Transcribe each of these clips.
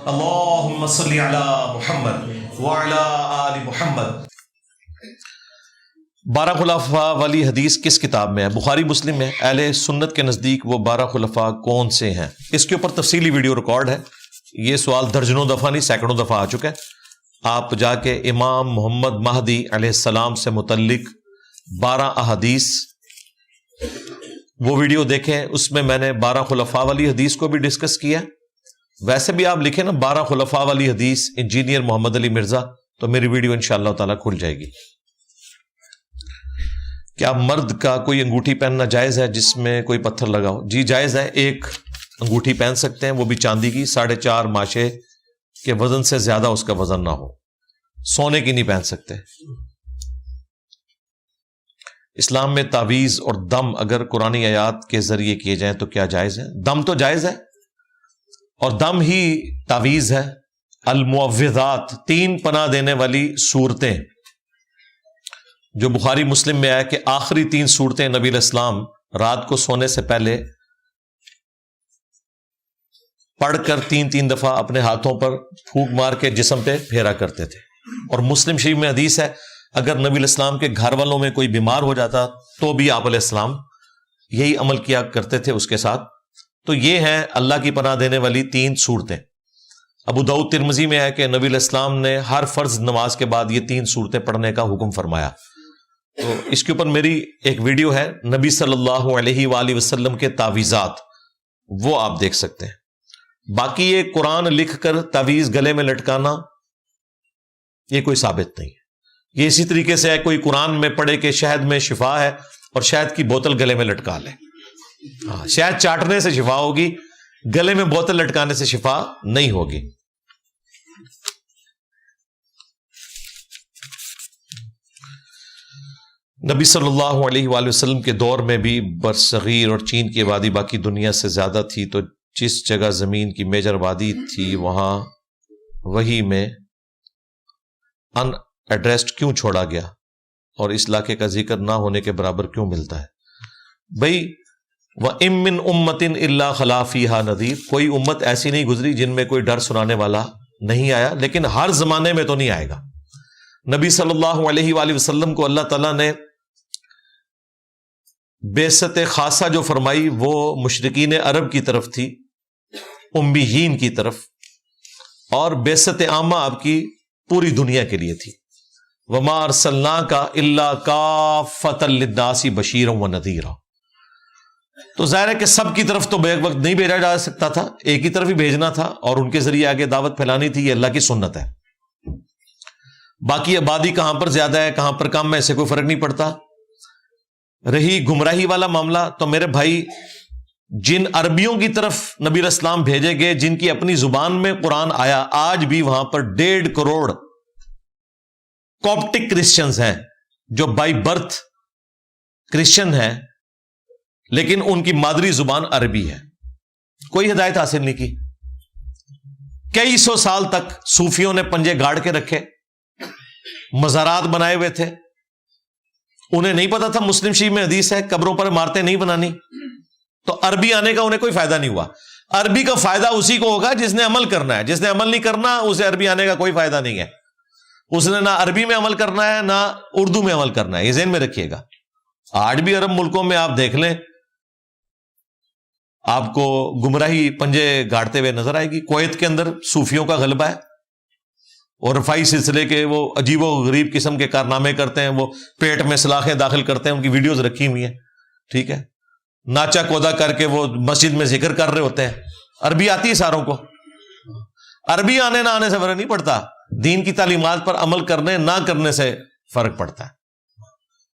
اللہم صلی علی محمد وعلی آل محمد۔ 12 خلفاء والی حدیث کس کتاب میں ہے؟ بخاری مسلم میں۔ اہل سنت کے نزدیک وہ 12 خلفاء کون سے ہیں؟ اس کے اوپر تفصیلی ویڈیو ریکارڈ ہے، یہ سوال درجنوں دفعہ نہیں سینکڑوں دفعہ آ چکا ہے۔ آپ جا کے امام محمد مہدی علیہ السلام سے متعلق 12 احادیث وہ ویڈیو دیکھیں، اس میں نے 12 خلفاء والی حدیث کو بھی ڈسکس کیا۔ ویسے بھی آپ لکھیں نا 12 خلفاء والی حدیث انجینئر محمد علی مرزا تو میری ویڈیو انشاءاللہ تعالی کھل جائے گی۔ کیا مرد کا کوئی انگوٹھی پہننا جائز ہے جس میں کوئی پتھر لگا ہو؟ جی جائز ہے، ایک انگوٹھی پہن سکتے ہیں، وہ بھی چاندی کی، 4.5 ماشے کے وزن سے زیادہ اس کا وزن نہ ہو، سونے کی نہیں پہن سکتے۔ اسلام میں تعویذ اور دم اگر قرآنی آیات کے ذریعے کیے جائیں تو کیا جائز ہے؟ دم تو جائز ہے اور دم ہی تعویذ ہے۔ المعوذات 3 پناہ دینے والی صورتیں جو بخاری مسلم میں آیا کہ آخری 3 صورتیں نبی علیہ السلام رات کو سونے سے پہلے پڑھ کر 3 دفعہ اپنے ہاتھوں پر پھونک مار کے جسم پہ پھیرا کرتے تھے۔ اور مسلم شریف میں حدیث ہے اگر نبی علیہ السلام کے گھر والوں میں کوئی بیمار ہو جاتا تو بھی آپ علیہ السلام یہی عمل کیا کرتے تھے اس کے ساتھ۔ تو یہ ہیں اللہ کی پناہ دینے والی 3 صورتیں۔ ابو داؤد ترمذی میں ہے کہ نبی علیہ السلام نے ہر فرض نماز کے بعد یہ 3 صورتیں پڑھنے کا حکم فرمایا۔ تو اس کے اوپر میری ایک ویڈیو ہے نبی صلی اللہ علیہ وآلہ وسلم کے تعویذات، وہ آپ دیکھ سکتے ہیں۔ باقی یہ قرآن لکھ کر تعویذ گلے میں لٹکانا یہ کوئی ثابت نہیں ہے۔ یہ اسی طریقے سے ہے کوئی قرآن میں پڑھے کہ شہد میں شفا ہے اور شہد کی بوتل گلے میں لٹکا لے۔ ہاں، شہد چاٹنے سے شفا ہوگی، گلے میں بوتل لٹکانے سے شفا نہیں ہوگی۔ نبی صلی اللہ علیہ وآلہ وسلم کے دور میں بھی برصغیر اور چین کی آبادی باقی دنیا سے زیادہ تھی، تو جس جگہ زمین کی میجر آبادی تھی وہاں وہی میں ان ایڈریسڈ کیوں چھوڑا گیا اور اس علاقے کا ذکر نہ ہونے کے برابر کیوں ملتا ہے؟ بھائی وَإِن مِّنْ أُمَّةٍ إِلَّا خَلَا فِيهَا نَذِيرٌ، کوئی امت ایسی نہیں گزری جن میں کوئی ڈر سنانے والا نہیں آیا، لیکن ہر زمانے میں تو نہیں آئے گا۔ نبی صلی اللہ علیہ وآلہ وسلم کو اللہ تعالیٰ نے بعثت خاصہ جو فرمائی وہ مشرکین عرب کی طرف تھی، امیین کی طرف، اور بعثت عامہ آپ کی پوری دنیا کے لیے تھی۔ وَمَا أَرْسَلْنَاكَ إِلَّا كَافَّةً لِلنَّاسِ بَشِيرًا وَنَذِيرًا، تو ظاہر ہے کہ سب کی طرف تو بیک وقت نہیں بھیجا جا سکتا تھا، ایک ہی طرف ہی بھیجنا تھا اور ان کے ذریعے آگے دعوت پھیلانی تھی، یہ اللہ کی سنت ہے۔ باقی آبادی کہاں پر زیادہ ہے کہاں پر کم ہے اسے کوئی فرق نہیں پڑتا۔ رہی گمراہی والا معاملہ تو میرے بھائی جن عربیوں کی طرف نبی علیہ السلام بھیجے گئے جن کی اپنی زبان میں قرآن آیا، آج بھی وہاں پر 1.5 کروڑ کاپٹک کرسچنز ہیں جو بائی برتھ کرسچن ہیں لیکن ان کی مادری زبان عربی ہے، کوئی ہدایت حاصل نہیں کی۔ کئی 100 سال تک صوفیوں نے پنجے گاڑ کے رکھے، مزارات بنائے ہوئے تھے، انہیں نہیں پتا تھا مسلم شریف میں حدیث ہے قبروں پر عمارتیں نہیں بنانی، تو عربی آنے کا انہیں کوئی فائدہ نہیں ہوا۔ عربی کا فائدہ اسی کو ہوگا جس نے عمل کرنا ہے، جس نے عمل نہیں کرنا اسے عربی آنے کا کوئی فائدہ نہیں ہے۔ اس نے نہ عربی میں عمل کرنا ہے نہ اردو میں عمل کرنا ہے، یہ ذہن میں رکھیے گا۔ آج بھی عرب ملکوں میں آپ دیکھ لیں آپ کو گمراہی پنجے گاڑتے ہوئے نظر آئے گی۔ کویت کے اندر صوفیوں کا غلبہ ہے اور رفاعی سلسلے کے وہ عجیب و غریب قسم کے کارنامے کرتے ہیں، وہ پیٹ میں سلاخیں داخل کرتے ہیں، ان کی ویڈیوز رکھی ہوئی ہیں، ٹھیک ہے، ناچا کودا کر کے وہ مسجد میں ذکر کر رہے ہوتے ہیں۔ عربی آتی ہے ساروں کو، عربی آنے نہ آنے سے فرق نہیں پڑتا، دین کی تعلیمات پر عمل کرنے نہ کرنے سے فرق پڑتا ہے۔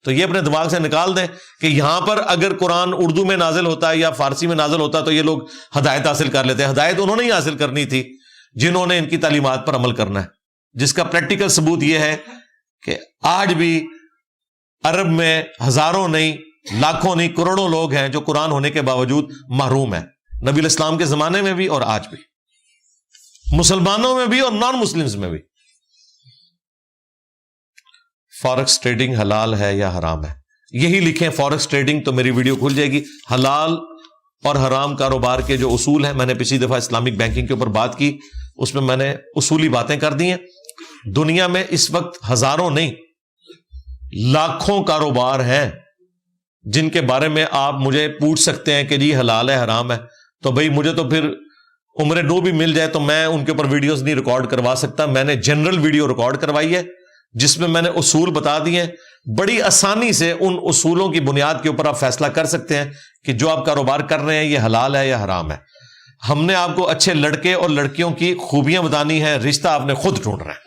تو یہ اپنے دماغ سے نکال دیں کہ یہاں پر اگر قرآن اردو میں نازل ہوتا ہے یا فارسی میں نازل ہوتا تو یہ لوگ ہدایت حاصل کر لیتے ہیں۔ ہدایت انہوں نے ہی حاصل کرنی تھی جنہوں نے ان کی تعلیمات پر عمل کرنا ہے، جس کا پریکٹیکل ثبوت یہ ہے کہ آج بھی عرب میں ہزاروں نہیں، لاکھوں نہیں، کروڑوں لوگ ہیں جو قرآن ہونے کے باوجود محروم ہیں، نبی علیہ السلام کے زمانے میں بھی اور آج بھی، مسلمانوں میں بھی اور نان مسلمز میں بھی۔ فارکس ٹریڈنگ حلال ہے یا حرام ہے؟ یہی لکھیں فارکس ٹریڈنگ تو میری ویڈیو کھل جائے گی۔ حلال اور حرام کاروبار کے جو اصول ہیں، میں نے پچھلی دفعہ اسلامک بینکنگ کے اوپر بات کی، اس میں میں نے اصولی باتیں کر دی ہیں. دنیا میں اس وقت ہزاروں نہیں لاکھوں کاروبار ہیں جن کے بارے میں آپ مجھے پوچھ سکتے ہیں کہ جی حلال ہے حرام ہے، تو بھئی مجھے تو پھر عمر نو بھی مل جائے تو میں ان کے اوپر ویڈیوز نہیں ریکارڈ کروا سکتا. میں نے جنرل ویڈیو ریکارڈ کروائی ہے جس میں میں نے اصول بتا دیے ہیں. بڑی آسانی سے ان اصولوں کی بنیاد کے اوپر آپ فیصلہ کر سکتے ہیں کہ جو آپ کاروبار کر رہے ہیں یہ حلال ہے یا حرام ہے. ہم نے آپ کو اچھے لڑکے اور لڑکیوں کی خوبیاں بتانی ہیں، رشتہ آپ نے خود ڈھونڈ رہا ہے.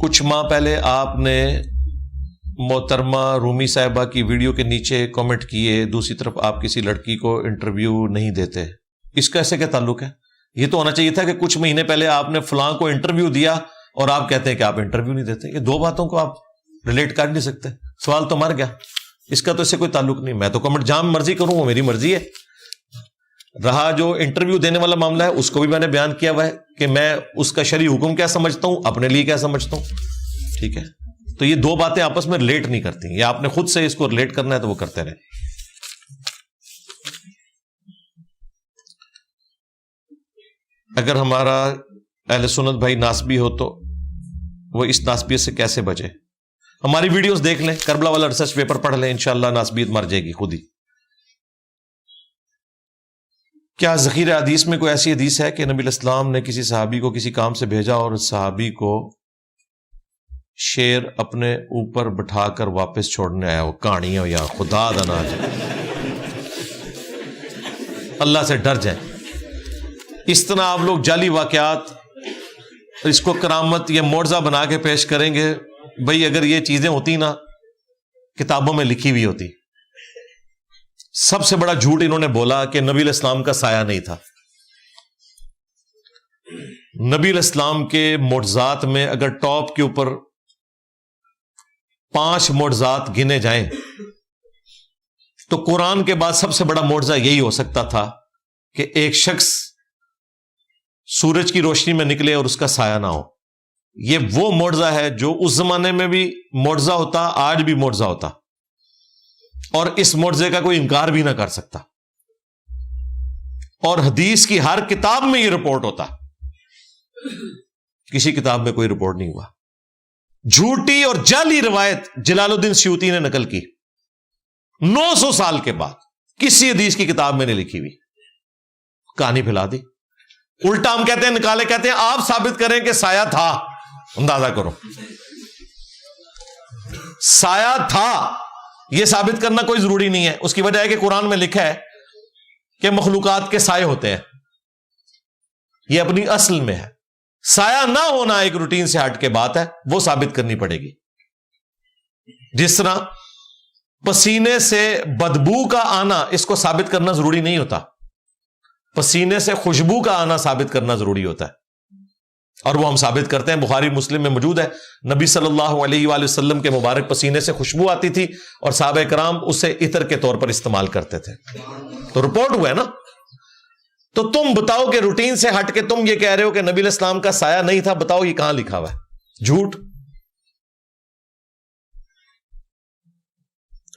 کچھ ماہ پہلے آپ نے محترمہ رومی صاحبہ کی ویڈیو کے نیچے کامنٹ کیے، دوسری طرف آپ کسی لڑکی کو انٹرویو نہیں دیتے. اس کا ایسے کیا تعلق ہے؟ یہ تو ہونا چاہیے تھا کہ کچھ مہینے پہلے آپ نے فلاں کو انٹرویو دیا اور آپ کہتے ہیں کہ آپ انٹرویو نہیں دیتے. یہ دو باتوں کو آپ ریلیٹ کر نہیں سکتے. سوال تو مر گیا. اس کا تو اس سے کوئی تعلق نہیں. میں تو کمنٹ جہاں مرضی کروں، وہ میری مرضی ہے. رہا جو انٹرویو دینے والا معاملہ ہے، اس کو بھی میں نے بیان کیا ہوا ہے کہ میں اس کا شرعی حکم کیا سمجھتا ہوں، اپنے لیے کیا سمجھتا ہوں. ٹھیک ہے، تو یہ دو باتیں آپس میں ریلیٹ نہیں کرتی. یا آپ نے خود سے اس کو ریلیٹ کرنا ہے تو وہ کرتے رہیں. اگر ہمارا اہل سنت بھائی ناسبی ہو تو وہ اس ناسبیت سے کیسے بچے؟ ہماری ویڈیوز دیکھ لیں، کربلا والا ریسرچ پیپر پڑھ لیں، انشاءاللہ ناسبیت مر جائے گی خود ہی. کیا ذخیرہ حدیث میں کوئی ایسی حدیث ہے کہ نبی علیہ السلام نے کسی صحابی کو کسی کام سے بھیجا اور صحابی کو شیر اپنے اوپر بٹھا کر واپس چھوڑنے آیا؟ وہ کہانی ہے یا خدا دنا جائے، اللہ سے ڈر جائیں. اس طرح آپ لوگ جعلی واقعات اس کو کرامت یا معجزہ بنا کے پیش کریں گے. بھئی اگر یہ چیزیں ہوتی نا کتابوں میں لکھی ہوئی ہوتی. سب سے بڑا جھوٹ انہوں نے بولا کہ نبی علیہ السلام کا سایہ نہیں تھا. نبی علیہ السلام کے معجزات میں اگر ٹاپ کے اوپر 5 معجزات گنے جائیں تو قرآن کے بعد سب سے بڑا معجزہ یہی ہو سکتا تھا کہ ایک شخص سورج کی روشنی میں نکلے اور اس کا سایہ نہ ہو. یہ وہ معجزہ ہے جو اس زمانے میں بھی معجزہ ہوتا، آج بھی معجزہ ہوتا، اور اس معجزے کا کوئی انکار بھی نہ کر سکتا. اور حدیث کی ہر کتاب میں یہ رپورٹ ہوتا. کسی کتاب میں کوئی رپورٹ نہیں ہوا. جھوٹی اور جعلی روایت جلال الدین سیوطی نے نقل کی 900 سال کے بعد، کسی حدیث کی کتاب میں نہیں لکھی ہوئی. کہانی پھیلا دی. الٹا ہم کہتے ہیں، نکالے کہتے ہیں آپ ثابت کریں کہ سایہ تھا. اندازہ کرو، سایہ تھا یہ ثابت کرنا کوئی ضروری نہیں ہے. اس کی وجہ ہے کہ قرآن میں لکھا ہے کہ مخلوقات کے سائے ہوتے ہیں. یہ اپنی اصل میں ہے. سایہ نہ ہونا ایک روٹین سے ہٹ کے بات ہے، وہ ثابت کرنی پڑے گی. جس طرح پسینے سے بدبو کا آنا اس کو ثابت کرنا ضروری نہیں ہوتا، پسینے سے خوشبو کا آنا ثابت کرنا ضروری ہوتا ہے، اور وہ ہم ثابت کرتے ہیں. بخاری مسلم میں موجود ہے، نبی صلی اللہ علیہ وآلہ وسلم کے مبارک پسینے سے خوشبو آتی تھی اور صحابہ کرام اسے عطر کے طور پر استعمال کرتے تھے. تو رپورٹ ہوا ہے نا. تو تم بتاؤ کہ روٹین سے ہٹ کے تم یہ کہہ رہے ہو کہ نبی علیہ السلام کا سایہ نہیں تھا. بتاؤ یہ کہاں لکھا ہوا ہے؟ جھوٹ.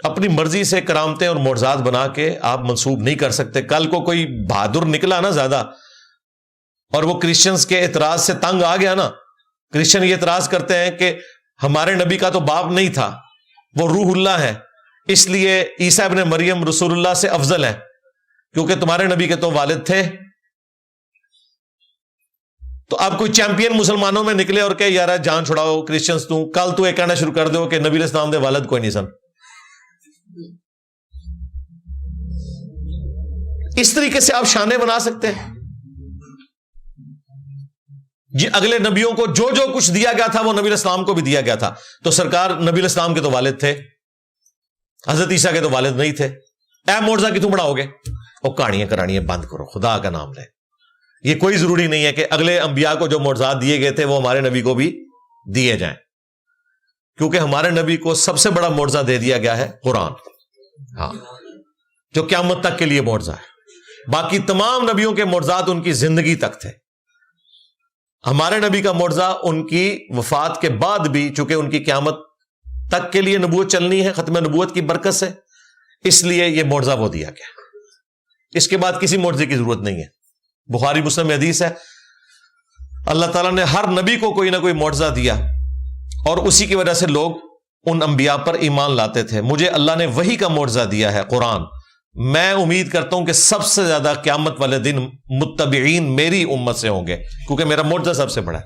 اپنی مرضی سے کرامتیں اور معجزات بنا کے آپ منسوب نہیں کر سکتے. کل کو کوئی بہادر نکلا نا زیادہ اور وہ کرسچنز کے اعتراض سے تنگ آ گیا نا. کرسچن یہ اعتراض کرتے ہیں کہ ہمارے نبی کا تو باپ نہیں تھا، وہ روح اللہ ہے، اس لیے عیسیٰ ابن مریم رسول اللہ سے افضل ہے کیونکہ تمہارے نبی کے تو والد تھے. تو اب کوئی چیمپئن مسلمانوں میں نکلے اور کہ یار جان چھڑاؤ کرسچنز، کل تو یہ کہنا شروع کر دو کہ نبی علیہ السلام دے والد کوئی نہیں سن. اس طریقے سے آپ شانے بنا سکتے ہیں. جی اگلے نبیوں کو جو جو کچھ دیا گیا تھا وہ نبی علیہ السلام کو بھی دیا گیا تھا. تو سرکار نبی علیہ السلام کے تو والد تھے، حضرت عیسیٰ کے تو والد نہیں تھے. اے معجزہ کی تم بڑھاؤ گے؟ وہ کہانیاں کرانیاں بند کرو، خدا کا نام لے. یہ کوئی ضروری نہیں ہے کہ اگلے انبیاء کو جو معجزات دیے گئے تھے وہ ہمارے نبی کو بھی دیے جائیں، کیونکہ ہمارے نبی کو سب سے بڑا معجزہ دے دیا گیا ہے قرآن، ہاں، جو قیامت تک کے لیے معجزہ ہے. باقی تمام نبیوں کے معجزات ان کی زندگی تک تھے. ہمارے نبی کا معجزہ ان کی وفات کے بعد بھی، چونکہ ان کی قیامت تک کے لیے نبوت چلنی ہے، ختم نبوت کی برکت سے، اس لیے یہ معجزہ وہ دیا گیا. اس کے بعد کسی معجزے کی ضرورت نہیں ہے. بخاری مسلم میں حدیث ہے، اللہ تعالیٰ نے ہر نبی کو کوئی نہ کوئی معجزہ دیا اور اسی کی وجہ سے لوگ ان انبیاء پر ایمان لاتے تھے. مجھے اللہ نے وحی کا معجزہ دیا ہے، قرآن. میں امید کرتا ہوں کہ سب سے زیادہ قیامت والے دن متبعین میری امت سے ہوں گے، کیونکہ میرا معجزہ سب سے بڑا ہے.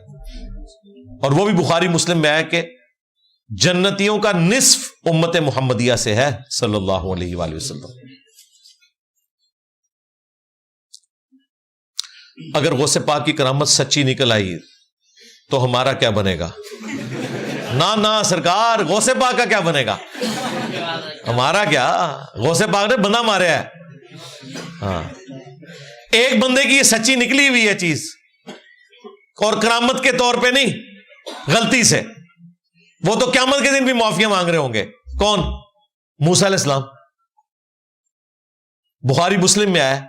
اور وہ بھی بخاری مسلم میں ہے کہ جنتیوں کا نصف امت محمدیہ سے ہے صلی اللہ علیہ وآلہ وسلم. اگر غوث پاک کی کرامت سچی نکل آئی تو ہمارا کیا بنے گا؟ نہ سرکار، غوث پاک کا کیا بنے گا؟ ہمارا کیا، غوث پاک نے بندہ ماریا ہے. ہاں، ایک بندے کی یہ سچی نکلی ہوئی ہے چیز، اور کرامت کے طور پہ نہیں، غلطی سے. وہ تو قیامت کے دن بھی معافیاں مانگ رہے ہوں گے. کون؟ موسیٰ علیہ السلام. بخاری مسلم میں آیا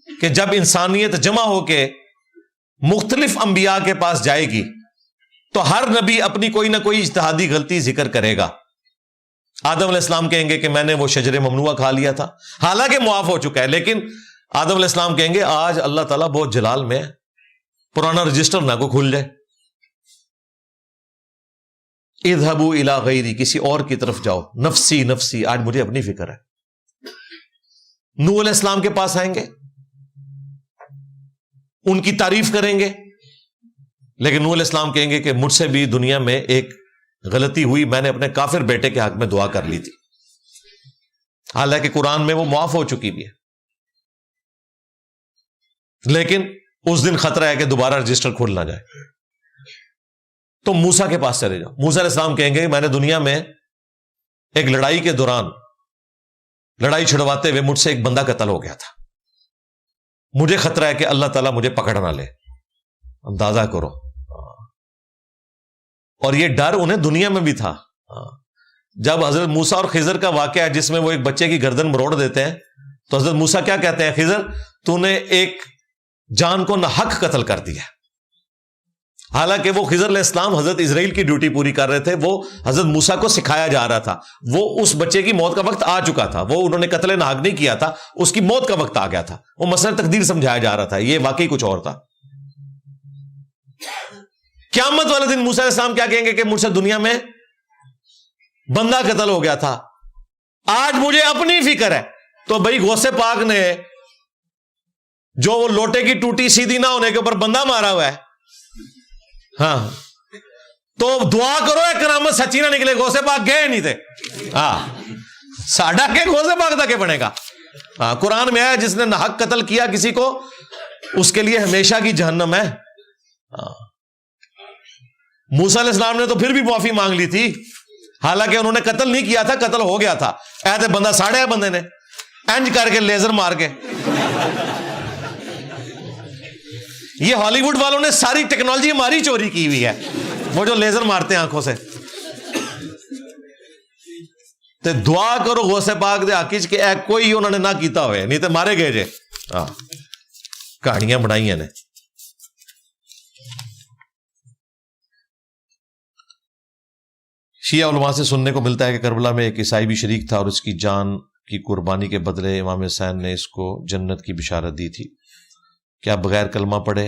کہ جب انسانیت جمع ہو کے مختلف انبیاء کے پاس جائے گی تو ہر نبی اپنی کوئی نہ کوئی اجتہادی غلطی ذکر کرے گا. آدم علیہ السلام کہیں گے کہ میں نے وہ شجر ممنوعہ کھا لیا تھا، حالانکہ معاف ہو چکا ہے، لیکن آدم علیہ السلام کہیں گے آج اللہ تعالیٰ بہت جلال میں ہے، پرانا رجسٹر نہ کو کھل جائے. اذهبوا الی غیری، کسی اور کی طرف جاؤ، نفسی نفسی، آج مجھے اپنی فکر ہے. نوح علیہ السلام کے پاس آئیں گے، ان کی تعریف کریں گے، لیکن نوح علیہ السلام کہیں گے کہ مجھ سے بھی دنیا میں ایک غلطی ہوئی، میں نے اپنے کافر بیٹے کے حق میں دعا کر لی تھی، حالانکہ قرآن میں وہ معاف ہو چکی بھی ہے. لیکن اس دن خطرہ ہے کہ دوبارہ رجسٹر کھول نہ جائے. تو موسیٰ کے پاس چلے جاؤ. موسیٰ علیہ السلام کہیں گے میں نے دنیا میں ایک لڑائی کے دوران لڑائی چھڑواتے ہوئے مجھ سے ایک بندہ قتل ہو گیا تھا، مجھے خطرہ ہے کہ اللہ تعالیٰ مجھے پکڑ نہ لے. اندازہ کرو. اور یہ ڈر انہیں دنیا میں بھی تھا. جب حضرت موسیٰ اور خضر کا واقعہ ہے جس میں وہ ایک بچے کی گردن مروڑ دیتے ہیں، تو حضرت موسیٰ کیا کہتے ہیں، خضر تو نے ایک جان کو ناحق قتل کر دیا. حالانکہ وہ خضر علیہ السلام حضرت اسرائیل کی ڈیوٹی پوری کر رہے تھے، وہ حضرت موسیٰ کو سکھایا جا رہا تھا. وہ اس بچے کی موت کا وقت آ چکا تھا، وہ انہوں نے قتل ناحق نہیں کیا تھا، اس کی موت کا وقت آ گیا تھا، وہ مسئلہ تقدیر سمجھایا جا رہا تھا، یہ واقعی کچھ اور تھا. قیامت والے دن موسیٰ علیہ السلام کیا کہیں گے کہ مجھ سے دنیا میں بندہ قتل ہو گیا تھا، آج مجھے اپنی فکر ہے. تو بھائی غوث پاک نے جو وہ لوٹے کی ٹوٹی سیدھی نہ ہونے کے اوپر بندہ مارا ہوا ہے، ہاں، تو دعا کرو اے کرامت سچی نہ نکلے. غوث پاک گئے نہیں تھے. ہاں، ساڈا کے غوث پاک تک بنے گا. ہاں، قرآن میں ہے جس نے ناحق قتل کیا کسی کو، اس کے لیے ہمیشہ کی جہنم ہے. موسیٰ علیہ السلام نے تو پھر بھی معافی مانگ لی تھی، حالانکہ انہوں نے قتل نہیں کیا تھا، قتل ہو گیا تھا. ایسے بندہ ساڑیا بندے نے انج کر کے لیزر مار کے. یہ ہالی ووڈ والوں نے ساری ٹیکنالوجی ہماری چوری کی ہوئی ہے، وہ جو لیزر مارتے ہیں آنکھوں سے. تے دعا کرو غوث پاک دے حق وچ کہ اے کوئی انہوں نے نہ کیتا ہوئے، نہیں تے مارے گئے جے. کہانیاں بنائی نے. شیعہ علماء سے سننے کو ملتا ہے کہ کربلا میں ایک عیسائی بھی شریک تھا اور اس کی جان کی قربانی کے بدلے امام حسین نے اس کو جنت کی بشارت دی تھی. کیا بغیر کلمہ پڑھے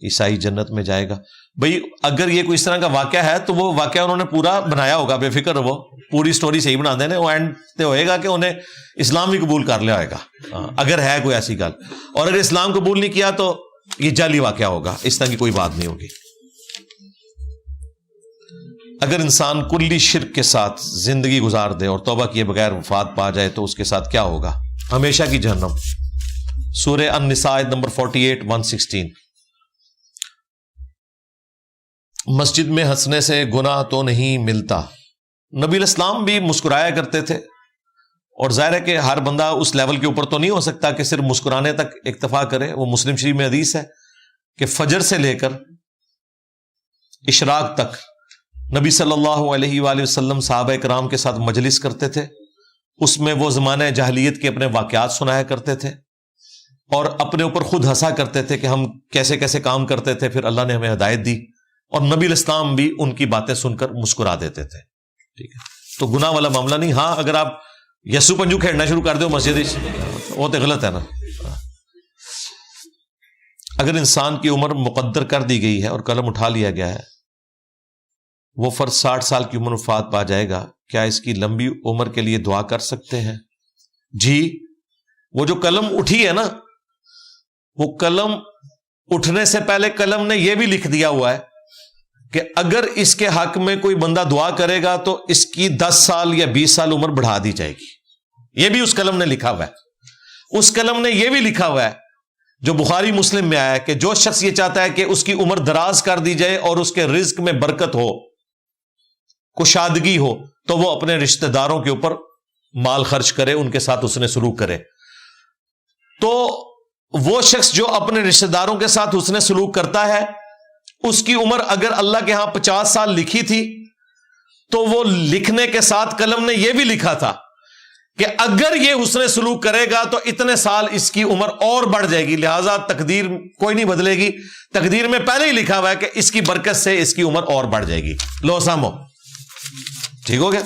عیسائی جنت میں جائے گا؟ بھئی اگر یہ کوئی اس طرح کا واقعہ ہے تو وہ واقعہ انہوں نے پورا بنایا ہوگا، بے فکر وہ پوری سٹوری صحیح بنا دینے، وہ اینڈ تے ہوئے گا کہ انہیں اسلام بھی قبول کر لیا ہوئے گا اگر ہے کوئی ایسی گل. اور اگر اسلام قبول نہیں کیا تو یہ جعلی واقعہ ہوگا، اس طرح کی کوئی بات نہیں ہوگی. اگر انسان کلی شرک کے ساتھ زندگی گزار دے اور توبہ کیے بغیر وفات پا جائے تو اس کے ساتھ کیا ہوگا؟ ہمیشہ کی جہنم. سورہ النساء نمبر 48 116. مسجد میں ہنسنے سے گناہ تو نہیں ملتا. نبی علیہ السلام بھی مسکرایا کرتے تھے، اور ظاہر ہے کہ ہر بندہ اس لیول کے اوپر تو نہیں ہو سکتا کہ صرف مسکرانے تک اکتفا کرے. وہ مسلم شریف میں حدیث ہے کہ فجر سے لے کر اشراق تک نبی صلی اللہ علیہ وآلہ وسلم صحابہ کرام کے ساتھ مجلس کرتے تھے. اس میں وہ زمانہ جاہلیت کے اپنے واقعات سنایا کرتے تھے، اور اپنے اوپر خود ہنسا کرتے تھے کہ ہم کیسے کیسے کام کرتے تھے، پھر اللہ نے ہمیں ہدایت دی، اور نبی علیہ السلام بھی ان کی باتیں سن کر مسکرا دیتے تھے. ٹھیک ہے، تو گناہ والا معاملہ نہیں. ہاں اگر آپ یسو پنجو کھیلنا شروع کر دو مسجد، وہ تو غلط ہے نا. اگر انسان کی عمر مقدر کر دی گئی ہے اور قلم اٹھا لیا گیا ہے، وہ فرد 60 سال کی عمر وفات پا جائے گا، کیا اس کی لمبی عمر کے لیے دعا کر سکتے ہیں؟ جی. وہ جو قلم اٹھی ہے نا، وہ قلم اٹھنے سے پہلے قلم نے یہ بھی لکھ دیا ہوا ہے کہ اگر اس کے حق میں کوئی بندہ دعا کرے گا تو اس کی 10 سال یا 20 سال عمر بڑھا دی جائے گی. یہ بھی اس قلم نے لکھا ہوا ہے. اس قلم نے یہ بھی لکھا ہوا ہے جو بخاری مسلم میں آیا ہے کہ جو شخص یہ چاہتا ہے کہ اس کی عمر دراز کر دی جائے اور اس کے رزق میں برکت ہو، کشادگی ہو، تو وہ اپنے رشتہ داروں کے اوپر مال خرچ کرے، ان کے ساتھ اس نے سلوک کرے. تو وہ شخص جو اپنے رشتہ داروں کے ساتھ حسن سلوک کرتا ہے، اس کی عمر اگر اللہ کے ہاں 50 سال لکھی تھی، تو وہ لکھنے کے ساتھ قلم نے یہ بھی لکھا تھا کہ اگر یہ حسن سلوک کرے گا تو اتنے سال اس کی عمر اور بڑھ جائے گی. لہذا تقدیر کوئی نہیں بدلے گی، تقدیر میں پہلے ہی لکھا ہوا ہے کہ اس کی برکت سے اس کی عمر اور بڑھ جائے گی. لو سامو، ٹھیک ہو گیا.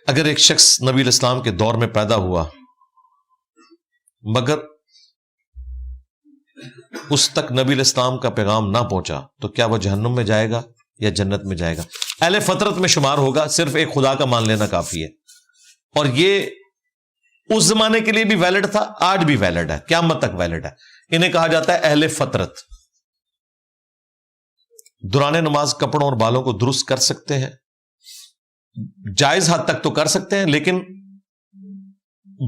اگر ایک شخص نبی علیہ السلام کے دور میں پیدا ہوا مگر اس تک نبی علیہ السلام کا پیغام نہ پہنچا، تو کیا وہ جہنم میں جائے گا یا جنت میں جائے گا؟ اہل فطرت میں شمار ہوگا. صرف ایک خدا کا مان لینا کافی ہے، اور یہ اس زمانے کے لیے بھی ویلڈ تھا، آج بھی ویلڈ ہے، قیامت تک ویلڈ ہے. انہیں کہا جاتا ہے اہل فطرت. دوران نماز کپڑوں اور بالوں کو درست کر سکتے ہیں، جائز حد تک تو کر سکتے ہیں، لیکن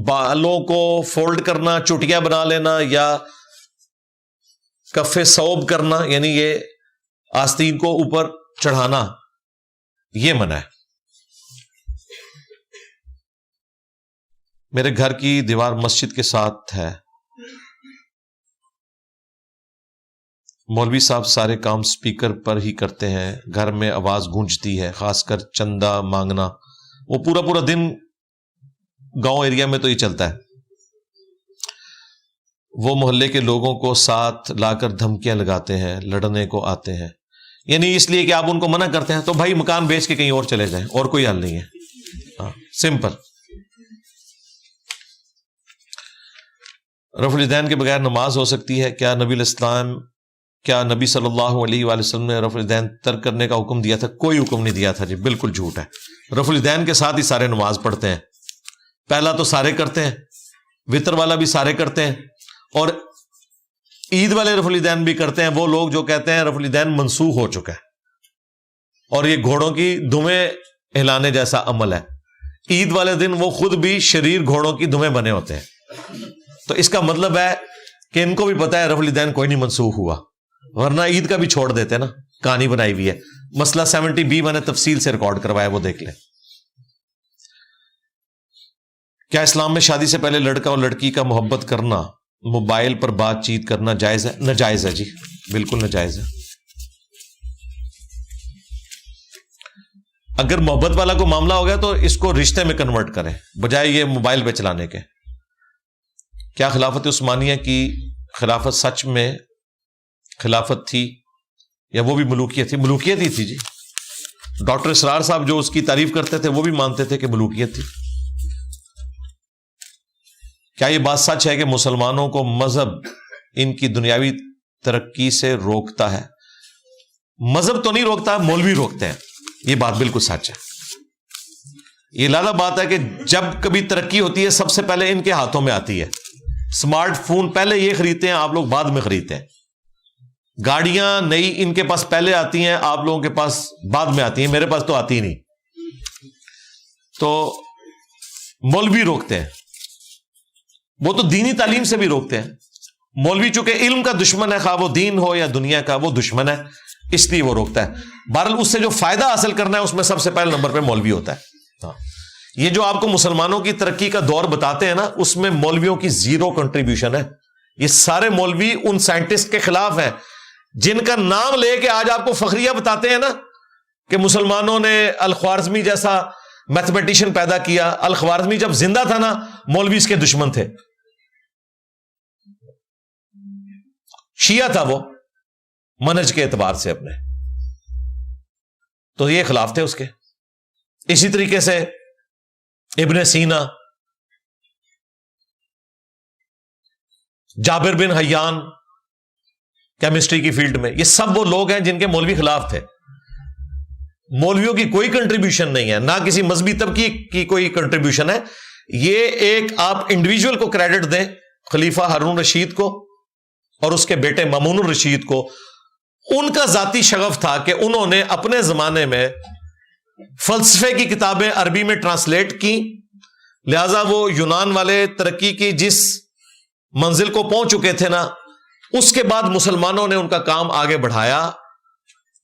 بالوں کو فولڈ کرنا، چوٹیاں بنا لینا یا کف صوب کرنا، یعنی یہ آستین کو اوپر چڑھانا، یہ منع ہے. میرے گھر کی دیوار مسجد کے ساتھ ہے، مولوی صاحب سارے کام سپیکر پر ہی کرتے ہیں، گھر میں آواز گونجتی ہے، خاص کر چندہ مانگنا. وہ پورا دن گاؤں ایریا میں تو یہ چلتا ہے. وہ محلے کے لوگوں کو ساتھ لا کر دھمکیاں لگاتے ہیں، لڑنے کو آتے ہیں، یعنی اس لیے کہ آپ ان کو منع کرتے ہیں تو بھائی مکان بیچ کے کہیں اور چلے جائیں، اور کوئی حل نہیں ہے. سمپل. رفع الیدین کے بغیر نماز ہو سکتی ہے؟ کیا نبی صلی اللہ علیہ وآلہ وسلم نے رفع الیدین ترک کرنے کا حکم دیا تھا؟ کوئی حکم نہیں دیا تھا جی، بالکل جھوٹ ہے. رفع الیدین کے ساتھ ہی سارے نماز پڑھتے ہیں. پہلا تو سارے کرتے ہیں، وطر والا بھی سارے کرتے ہیں، اور عید والے رفع الیدین بھی کرتے ہیں. وہ لوگ جو کہتے ہیں رفع الیدین منسوخ ہو چکا ہے اور یہ گھوڑوں کی دمیں ہلانے جیسا عمل ہے. عید والے دن وہ خود بھی شریر گھوڑوں کی دمیں بنے ہوتے ہیں. تو اس کا مطلب ہے کہ ان کو بھی پتا ہے رفع الیدین کوئی نہیں منسوخ ہوا، ورنہ عید کا بھی چھوڑ دیتے نا. کہانی بنائی ہوئی ہے. مسئلہ 70B میں نے تفصیل سے ریکارڈ کروایا، وہ دیکھ لیں. کیا اسلام میں شادی سے پہلے لڑکا اور لڑکی کا محبت کرنا، موبائل پر بات چیت کرنا جائز ہے؟ ناجائز ہے جی، بالکل ناجائز ہے. اگر محبت والا کو معاملہ ہو گیا تو اس کو رشتے میں کنورٹ کریں بجائے یہ موبائل پہ چلانے کے. کیا خلافت عثمانیہ کی خلافت سچ میں خلافت تھی یا وہ بھی ملوکیت تھی؟ ملوکیت ہی تھی جی. ڈاکٹر اسرار صاحب جو اس کی تعریف کرتے تھے وہ بھی مانتے تھے کہ ملوکیت تھی. کیا یہ بات سچ ہے کہ مسلمانوں کو مذہب ان کی دنیاوی ترقی سے روکتا ہے؟ مذہب تو نہیں روکتا، مولوی روکتے ہیں. یہ بات بالکل سچ ہے. یہ لازم بات ہے کہ جب کبھی ترقی ہوتی ہے سب سے پہلے ان کے ہاتھوں میں آتی ہے. اسمارٹ فون پہلے یہ خریدتے ہیں، آپ لوگ بعد میں خریدتے ہیں. گاڑیاں نئی ان کے پاس پہلے آتی ہیں، آپ لوگوں کے پاس بعد میں آتی ہیں. میرے پاس تو آتی نہیں. تو مولوی روکتے ہیں، وہ تو دینی تعلیم سے بھی روکتے ہیں. مولوی چونکہ علم کا دشمن ہے، خواہ وہ دین ہو یا دنیا کا، وہ دشمن ہے، اس لیے وہ روکتا ہے. بہرحال اس سے جو فائدہ حاصل کرنا ہے اس میں سب سے پہلے نمبر پہ مولوی ہوتا ہے. یہ جو آپ کو مسلمانوں کی ترقی کا دور بتاتے ہیں نا، اس میں مولویوں کی زیرو کنٹریبیوشن ہے. یہ سارے مولوی ان سائنٹسٹ کے خلاف ہیں جن کا نام لے کے آج آپ کو فخریہ بتاتے ہیں نا کہ مسلمانوں نے الخوارزمی جیسا میتھمیٹیشین پیدا کیا. الخوارزمی جب زندہ تھا نا, مولوی اس کے دشمن تھے, شیعہ تھا وہ منہج کے اعتبار سے اپنے, تو یہ خلاف تھے اس کے. اسی طریقے سے ابن سینا, جابر بن حیان کیمسٹری کی فیلڈ میں, یہ سب وہ لوگ ہیں جن کے مولوی خلاف تھے. مولویوں کی کوئی کنٹریبیوشن نہیں ہے, نہ کسی مذہبی طبقے کی کوئی کنٹریبیوشن ہے. یہ ایک آپ انڈیویجول کو کریڈٹ دیں, خلیفہ ہارون رشید کو اور اس کے بیٹے مامون الرشید کو. ان کا ذاتی شغف تھا کہ انہوں نے اپنے زمانے میں فلسفے کی کتابیں عربی میں ٹرانسلیٹ کی, لہذا وہ یونان والے ترقی کی جس منزل کو پہنچ چکے تھے نا, اس کے بعد مسلمانوں نے ان کا کام آگے بڑھایا.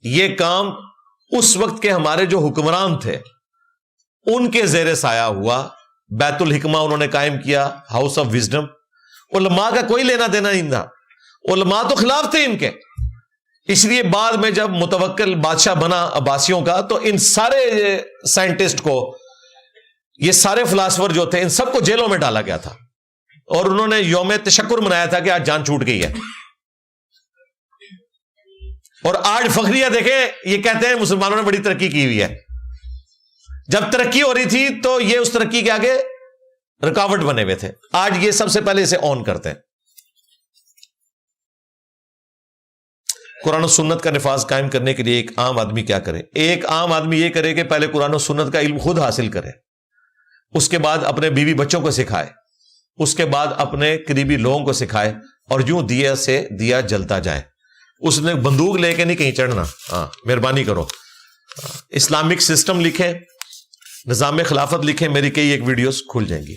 یہ کام اس وقت کے ہمارے جو حکمران تھے ان کے زیر سایہ ہوا. بیت الحکمہ انہوں نے قائم کیا, ہاؤس آف وزڈم. علماء کا کوئی لینا دینا نہیں تھا, علماء تو خلاف تھے ان کے. اس لیے بعد میں جب متوکل بادشاہ بنا عباسیوں کا, تو ان سارے سائنٹسٹ کو, یہ سارے فلاسفر جو تھے, ان سب کو جیلوں میں ڈالا گیا تھا, اور انہوں نے یوم تشکر منایا تھا کہ آج جان چھوٹ گئی ہے. اور آج فخریہ دیکھیں, یہ کہتے ہیں مسلمانوں نے بڑی ترقی کی ہوئی ہے. جب ترقی ہو رہی تھی تو یہ اس ترقی کے آگے رکاوٹ بنے ہوئے تھے. آج یہ سب سے پہلے اسے آن کرتے ہیں. قرآن و سنت کا نفاذ قائم کرنے کے لیے ایک عام آدمی کیا کرے؟ ایک عام آدمی یہ کرے کہ پہلے قرآن و سنت کا علم خود حاصل کرے, اس کے بعد اپنے بیوی بچوں کو سکھائے, اس کے بعد اپنے قریبی لوگوں کو سکھائے, اور یوں دیا سے دیا جلتا جائے. اس نے بندوق لے کے نہیں کہیں چڑھنا. ہاں مہربانی کرو, اسلامک سسٹم لکھیں, نظام خلافت لکھیں, میری کئی ایک ویڈیوز کھل جائیں گی.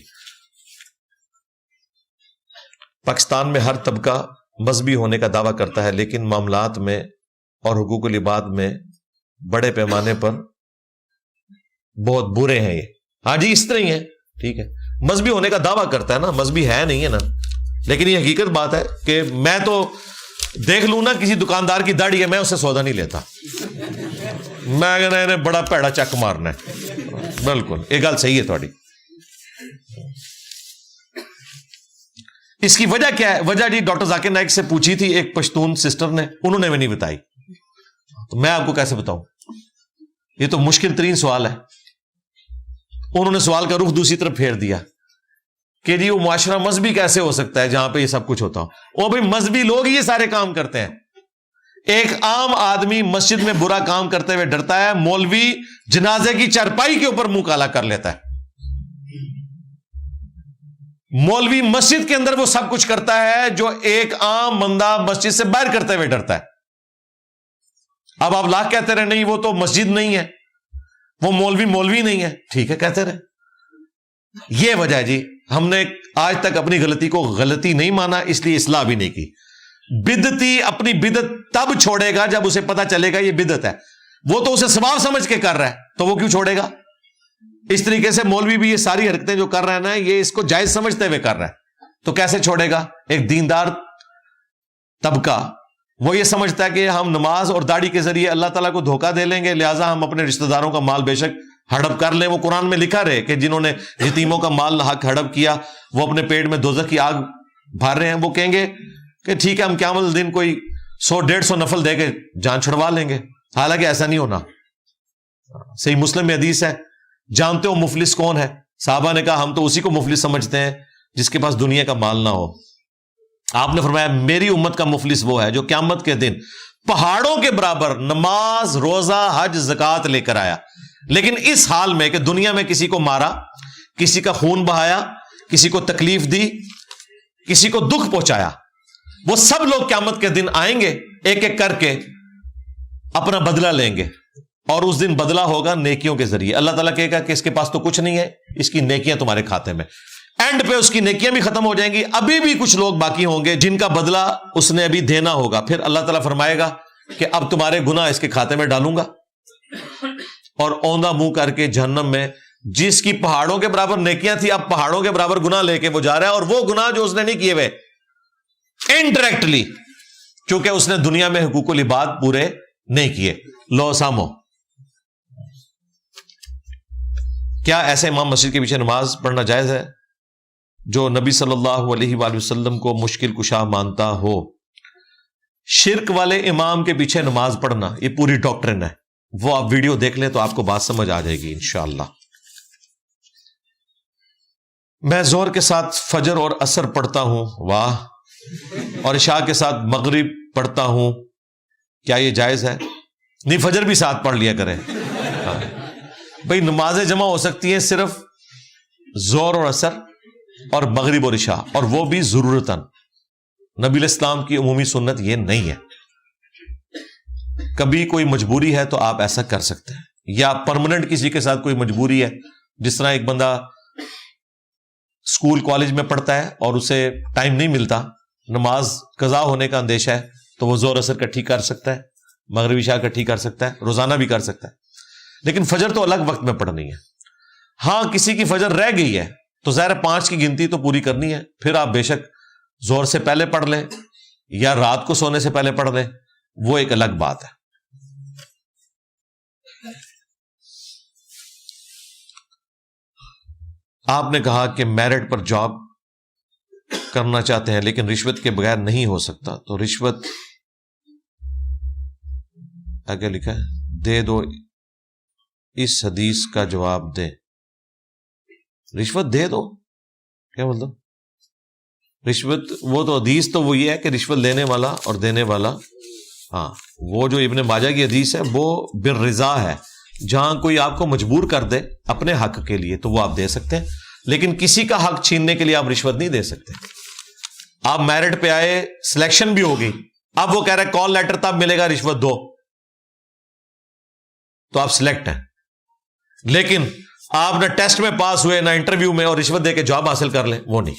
پاکستان میں ہر طبقہ مذہبی ہونے کا دعویٰ کرتا ہے, لیکن معاملات میں اور حقوق العباد میں بڑے پیمانے پر بہت برے ہیں یہ. ہاں جی اس طرح ہی ہے, ٹھیک ہے, مذہبی ہونے کا دعویٰ کرتا ہے نا, مذہبی ہے نہیں ہے نا, لیکن یہ حقیقت بات ہے کہ میں تو دیکھ لوں نا کسی دکاندار کی داڑھی ہے, میں اسے سودا نہیں لیتا, میں کہنا انہیں بڑا پیڑا چک مارنا ہے. بالکل یہ گل صحیح ہے تھوڑی. اس کی وجہ کیا ہے؟ وجہ جی ڈاکٹر ذاکر نائک سے پوچھی تھی ایک پشتون سسٹر نے, انہوں نے بھی نہیں بتائی, تو میں آپ کو کیسے بتاؤں؟ یہ تو مشکل ترین سوال ہے. انہوں نے سوال کا رخ دوسری طرف پھیر دیا کہ جی وہ معاشرہ مذہبی کیسے ہو سکتا ہے جہاں پہ یہ سب کچھ ہوتا ہو. وہ بھائی مذہبی لوگ ہی یہ سارے کام کرتے ہیں. ایک عام آدمی مسجد میں برا کام کرتے ہوئے ڈرتا ہے, مولوی جنازے کی چارپائی کے اوپر منہ کالا کر لیتا ہے. مولوی مسجد کے اندر وہ سب کچھ کرتا ہے جو ایک عام بندہ مسجد سے باہر کرتے ہوئے ڈرتا ہے. اب آپ لاکھ کہتے رہے نہیں وہ تو مسجد نہیں ہے, وہ مولوی نہیں ہے, ٹھیک ہے کہتے رہے. یہ وجہ ہے جی, ہم نے آج تک اپنی غلطی کو غلطی نہیں مانا, اس لیے اصلاح بھی نہیں کی. بدعتی اپنی بدعت تب چھوڑے گا جب اسے پتا چلے گا یہ بدعت ہے. وہ تو اسے ثواب سمجھ کے کر رہا ہے, تو وہ کیوں چھوڑے گا؟ اس طریقے سے مولوی بھی یہ ساری حرکتیں جو کر رہا ہے نا, یہ اس کو جائز سمجھتے ہوئے کر رہا ہے, تو کیسے چھوڑے گا؟ ایک دیندار طبقہ وہ یہ سمجھتا ہے کہ ہم نماز اور داڑھی کے ذریعے اللہ تعالیٰ کو دھوکہ دے لیں گے, لہٰذا ہم اپنے رشتہ داروں کا مال بے شک ہڑپ کر لیں. وہ قرآن میں لکھا رہے کہ جنہوں نے یتیموں کا مال حق ہڑپ کیا وہ اپنے پیٹ میں دوزخ کی آگ بھر رہے ہیں. وہ کہیں گے کہ ٹھیک ہے ہم قیامت دن کوئی 100-150 نفل دے کے جان چھڑوا لیں گے, حالانکہ ایسا نہیں ہونا. صحیح مسلم میں حدیث ہے, جانتے ہو مفلس کون ہے؟ صحابہ نے کہا ہم تو اسی کو مفلس سمجھتے ہیں جس کے پاس دنیا کا مال نہ ہو. آپ نے فرمایا میری امت کا مفلس وہ ہے جو قیامت کے دن پہاڑوں کے برابر نماز, روزہ, حج, زکات لے کر آیا, لیکن اس حال میں کہ دنیا میں کسی کو مارا, کسی کا خون بہایا, کسی کو تکلیف دی, کسی کو دکھ پہنچایا. وہ سب لوگ قیامت کے دن آئیں گے ایک ایک کر کے اپنا بدلہ لیں گے, اور اس دن بدلہ ہوگا نیکیوں کے ذریعے. اللہ تعالیٰ کہے گا کہ اس کے پاس تو کچھ نہیں ہے, اس کی نیکیاں تمہارے کھاتے میں. اینڈ پہ اس کی نیکیاں بھی ختم ہو جائیں گی, ابھی بھی کچھ لوگ باقی ہوں گے جن کا بدلہ اس نے ابھی دینا ہوگا. پھر اللہ تعالیٰ فرمائے گا کہ اب تمہارے گناہ اس کے کھاتے میں ڈالوں گا, اور اوندا منہ کر کے جہنم میں, جس کی پہاڑوں کے برابر نیکیاں تھی اب پہاڑوں کے برابر گناہ لے کے وہ جا رہا ہے, اور وہ گناہ جو اس نے نہیں کیے ہوئے انڈائریکٹلی, چونکہ اس نے دنیا میں حقوق العباد پورے نہیں کیے. لو سامو. کیا ایسے امام مسجد کے پیچھے نماز پڑھنا جائز ہے جو نبی صلی اللہ علیہ وآلہ وسلم کو مشکل کشا مانتا ہو؟ شرک والے امام کے پیچھے نماز پڑھنا یہ پوری ڈاکٹرن ہے، وہ آپ ویڈیو دیکھ لیں تو آپ کو بات سمجھ آ جائے گی انشاءاللہ۔ میں زہر کے ساتھ فجر اور عصر پڑھتا ہوں، واہ، اور عشاء کے ساتھ مغرب پڑھتا ہوں، کیا یہ جائز ہے؟ نہیں، فجر بھی ساتھ پڑھ لیا کریں۔ ہاں بھئی، نمازیں جمع ہو سکتی ہیں صرف زہر اور عصر اور مغرب اور عشاء، اور وہ بھی ضرورتاً، نبی علیہ السلام کی عمومی سنت یہ نہیں ہے۔ کبھی کوئی مجبوری ہے تو آپ ایسا کر سکتے ہیں، یا پرماننٹ کسی کے ساتھ کوئی مجبوری ہے، جس طرح ایک بندہ اسکول کالج میں پڑھتا ہے اور اسے ٹائم نہیں ملتا، نماز قضا ہونے کا اندیشہ ہے، تو وہ زہر عصر اکٹھی کر سکتا ہے، مغرب عشاء اکٹھی کر سکتا ہے، روزانہ بھی کر سکتا ہے، لیکن فجر تو الگ وقت میں پڑھنی ہے۔ ہاں کسی کی فجر رہ گئی ہے تو ظاہر 5 کی گنتی تو پوری کرنی ہے، پھر آپ بے شک زہر سے پہلے پڑھ لیں یا رات کو سونے سے پہلے پڑھ لیں، وہ ایک الگ بات ہے۔ آپ نے کہا کہ میرٹ پر جاب کرنا چاہتے ہیں لیکن رشوت کے بغیر نہیں ہو سکتا، تو رشوت آگے لکھا ہے دے دو، اس حدیث کا جواب دیں۔ رشوت دے دو کیا مطلب؟ رشوت، وہ تو حدیث تو وہ یہ ہے کہ رشوت لینے والا اور دینے والا، ہاں وہ جو ابن ماجہ کی حدیث ہے وہ بالرضا ہے، جہاں کوئی آپ کو مجبور کر دے اپنے حق کے لیے تو وہ آپ دے سکتے ہیں، لیکن کسی کا حق چھیننے کے لیے آپ رشوت نہیں دے سکتے۔ آپ میرٹ پہ آئے، سلیکشن بھی ہوگی، اب وہ کہہ رہے کال لیٹر تب ملے گا رشوت دو، تو آپ سلیکٹ ہیں، لیکن آپ نہ ٹیسٹ میں پاس ہوئے نہ انٹرویو میں اور رشوت دے کے جاب حاصل کر لیں، وہ نہیں۔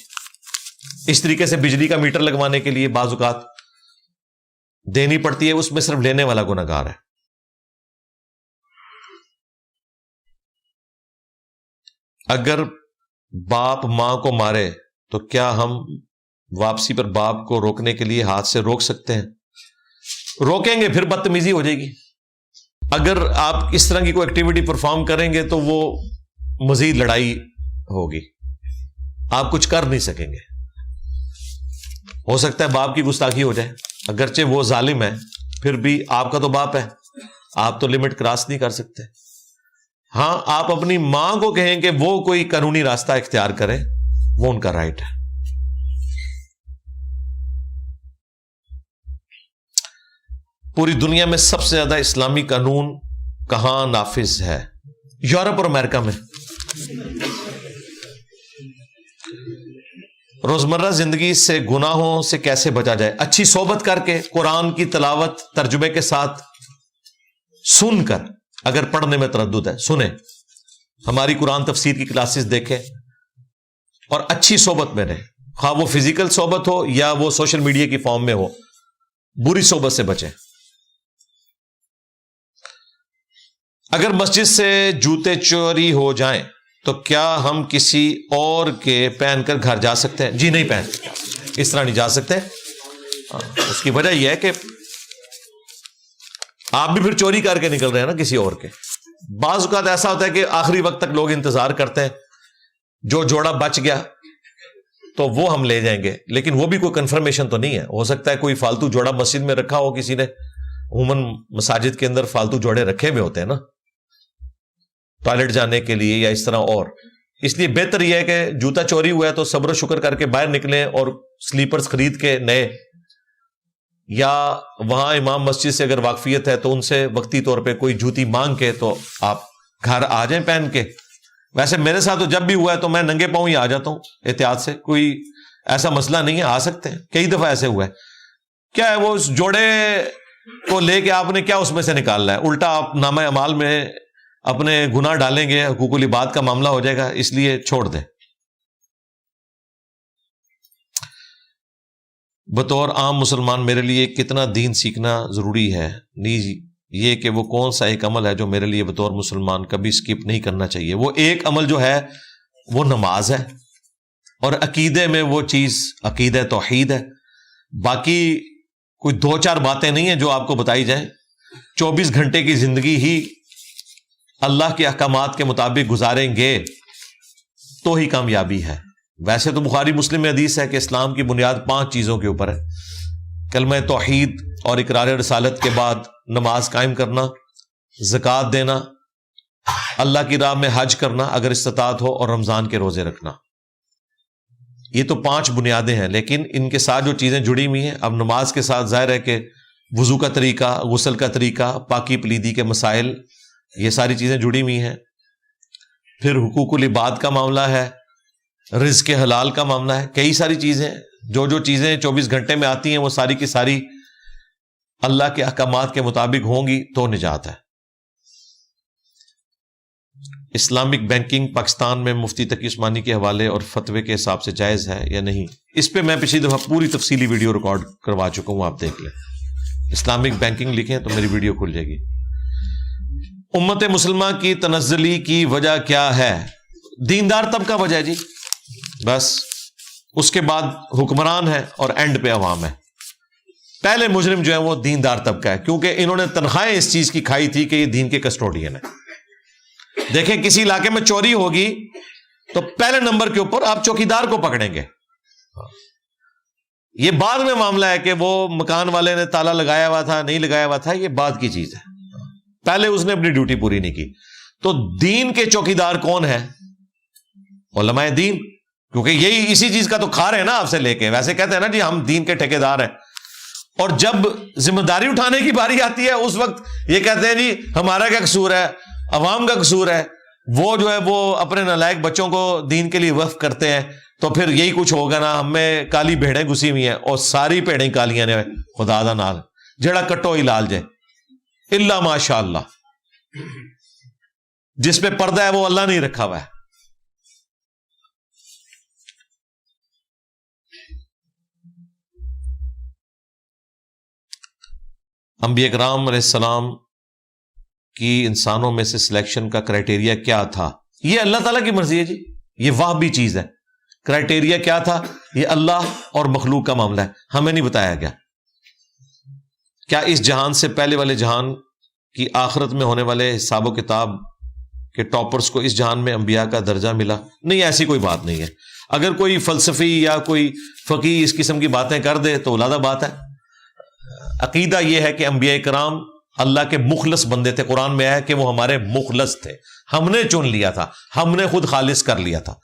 اس طریقے سے بجلی کا میٹر لگوانے کے لیے بعض اوقات دینی پڑتی ہے، اس میں صرف لینے والا گنہگار ہے۔ اگر باپ ماں کو مارے تو کیا ہم واپسی پر باپ کو روکنے کے لیے ہاتھ سے روک سکتے ہیں؟ روکیں گے پھر بدتمیزی ہو جائے گی۔ اگر آپ اس طرح کی کوئی ایکٹیویٹی پرفارم کریں گے تو وہ مزید لڑائی ہوگی، آپ کچھ کر نہیں سکیں گے۔ ہو سکتا ہے باپ کی گستاخی ہو جائے، اگرچہ وہ ظالم ہے پھر بھی آپ کا تو باپ ہے، آپ تو لمٹ کراس نہیں کر سکتے۔ ہاں آپ اپنی ماں کو کہیں کہ وہ کوئی قانونی راستہ اختیار کرے، وہ ان کا رائٹ ہے۔ پوری دنیا میں سب سے زیادہ اسلامی قانون کہاں نافذ ہے؟ یورپ اور امریکہ میں۔ روزمرہ زندگی سے گناہوں سے کیسے بچا جائے؟ اچھی صحبت کر کے، قرآن کی تلاوت ترجمے کے ساتھ سن کر، اگر پڑھنے میں تردد ہے سنیں، ہماری قرآن تفسیر کی کلاسز دیکھیں اور اچھی صحبت میں رہیں، خواہ وہ فزیکل صحبت ہو یا وہ سوشل میڈیا کی فارم میں ہو، بری صحبت سے بچیں۔ اگر مسجد سے جوتے چوری ہو جائیں تو کیا ہم کسی اور کے پہن کر گھر جا سکتے ہیں؟ جی نہیں، پہن اس طرح نہیں جا سکتے۔ اس کی وجہ یہ ہے کہ آپ بھی پھر چوری کر کے نکل رہے ہیں نا کسی اور کے۔ بعض اوقات ایسا ہوتا ہے کہ آخری وقت تک لوگ انتظار کرتے ہیں، جو جوڑا بچ گیا تو وہ ہم لے جائیں گے، لیکن وہ بھی کوئی کنفرمیشن تو نہیں ہے، ہو سکتا ہے کوئی فالتو جوڑا مسجد میں رکھا ہو کسی نے، عموماً مساجد کے اندر فالتو جوڑے رکھے ہوئے ہوتے ہیں نا ٹوائلٹ جانے کے لیے یا اس طرح، اور اس لیے بہتر یہ ہے کہ جوتا چوری ہوا ہے تو صبر و شکر کر کے باہر نکلیں اور سلیپرز خرید کے نئے، یا وہاں امام مسجد سے اگر واقفیت ہے تو ان سے وقتی طور پہ کوئی جوتی مانگ کے تو آپ گھر آ جائیں پہن کے۔ ویسے میرے ساتھ تو جب بھی ہوا ہے تو میں ننگے پاؤں ہی آ جاتا ہوں احتیاط سے، کوئی ایسا مسئلہ نہیں ہے، آ سکتے ہیں۔ کئی دفعہ ایسے ہوا ہے، کیا ہے وہ اس جوڑے کو لے کے آپ نے کیا اس میں سے نکالنا ہے، الٹا آپ نامہ اعمال میں اپنے گناہ ڈالیں گے، حقوق العباد کا معاملہ ہو جائے گا، اس لیے چھوڑ دیں۔ بطور عام مسلمان میرے لیے کتنا دین سیکھنا ضروری ہے؟ نہیں، یہ کہ وہ کون سا ایک عمل ہے جو میرے لیے بطور مسلمان کبھی سکپ نہیں کرنا چاہیے؟ وہ ایک عمل جو ہے وہ نماز ہے، اور عقیدے میں وہ چیز عقیدہ توحید ہے۔ باقی کوئی 2-4 باتیں نہیں ہیں جو آپ کو بتائی جائیں۔ 24 گھنٹے کی زندگی ہی اللہ کے احکامات کے مطابق گزاریں گے تو ہی کامیابی ہے۔ ویسے تو بخاری مسلم میں حدیث ہے کہ اسلام کی بنیاد 5 چیزوں کے اوپر ہے، کلمہ توحید اور اقرار رسالت کے بعد نماز قائم کرنا، زکوٰۃ دینا، اللہ کی راہ میں حج کرنا اگر استطاعت ہو، اور رمضان کے روزے رکھنا۔ یہ تو 5 بنیادیں ہیں، لیکن ان کے ساتھ جو چیزیں جڑی ہوئی ہیں، اب نماز کے ساتھ ظاہر ہے کہ وضو کا طریقہ، غسل کا طریقہ، پاکی پلیدی کے مسائل، یہ ساری چیزیں جڑی ہوئی ہیں۔ پھر حقوق العباد کا معاملہ ہے، رزق حلال کا معاملہ ہے، کئی ساری چیزیں، جو چیزیں 24 گھنٹے میں آتی ہیں وہ ساری کی ساری اللہ کے احکامات کے مطابق ہوں گی تو نجات ہے۔ اسلامک بینکنگ پاکستان میں مفتی تقی عثمانی کے حوالے اور فتوے کے حساب سے جائز ہے یا نہیں؟ اس پہ میں پچھلی دفعہ پوری تفصیلی ویڈیو ریکارڈ کروا چکا ہوں، آپ دیکھ لیں۔ اسلامک بینکنگ لکھیں تو میری ویڈیو کھل جائے گی۔ امت مسلمہ کی تنزلی کی وجہ کیا ہے؟ دیندار طبقہ وجہ ہے جی، بس اس کے بعد حکمران ہے اور اینڈ پہ عوام ہے۔ پہلے مجرم جو ہے وہ دیندار طبقہ ہے، کیونکہ انہوں نے تنخواہیں اس چیز کی کھائی تھی کہ یہ دین کے کسٹوڈین ہیں۔ دیکھیں کسی علاقے میں چوری ہوگی تو پہلے نمبر کے اوپر آپ چوکیدار کو پکڑیں گے۔ یہ بعد میں معاملہ ہے کہ وہ مکان والے نے تالا لگایا ہوا تھا نہیں لگایا ہوا تھا، یہ بعد کی چیز ہے، پہلے اس نے اپنی ڈیوٹی پوری نہیں کی۔ تو دین کے چوکیدار کون ہے؟ علماء دین، کیونکہ یہی اسی چیز کا تو کھا رہے ہیں نا آپ سے لے کے۔ ویسے کہتے ہیں نا جی ہم دین کے ٹھیکیدار ہیں، اور جب ذمہ داری اٹھانے کی باری آتی ہے اس وقت یہ کہتے ہیں جی ہمارا کیا قصور ہے، عوام کا قصور ہے۔ وہ جو ہے وہ اپنے نالائق بچوں کو دین کے لیے وقف کرتے ہیں، تو پھر یہی کچھ ہوگا نا، ہم میں کالی بھیڑیں گھسی ہوئی ہیں اور ساری بھیڑیں کالیاں نے، خدا دا نال جڑا کٹو ہی لال جائے الا ماشاء اللہ۔ جس پہ پردہ ہے وہ اللہ نہیں رکھا ہوا ہے۔ انبیاء کرام علیہ السلام کی انسانوں میں سے سلیکشن کا کرائٹیریا کیا تھا؟ یہ اللہ تعالیٰ کی مرضی ہے جی، یہ وہابی چیز ہے۔ کرائٹیریا کیا تھا؟ یہ اللہ اور مخلوق کا معاملہ ہے، ہمیں نہیں بتایا گیا۔ کیا اس جہان سے پہلے والے جہان کی آخرت میں ہونے والے حساب و کتاب کے ٹاپرز کو اس جہان میں انبیاء کا درجہ ملا؟ نہیں، ایسی کوئی بات نہیں ہے۔ اگر کوئی فلسفی یا کوئی فقیہ اس قسم کی باتیں کر دے تو علیحدہ بات ہے۔ عقیدہ یہ ہے کہ انبیاء کرام اللہ کے مخلص بندے تھے۔ قرآن میں ہے کہ وہ ہمارے مخلص تھے، ہم نے چن لیا تھا، ہم نے خود خالص کر لیا تھا۔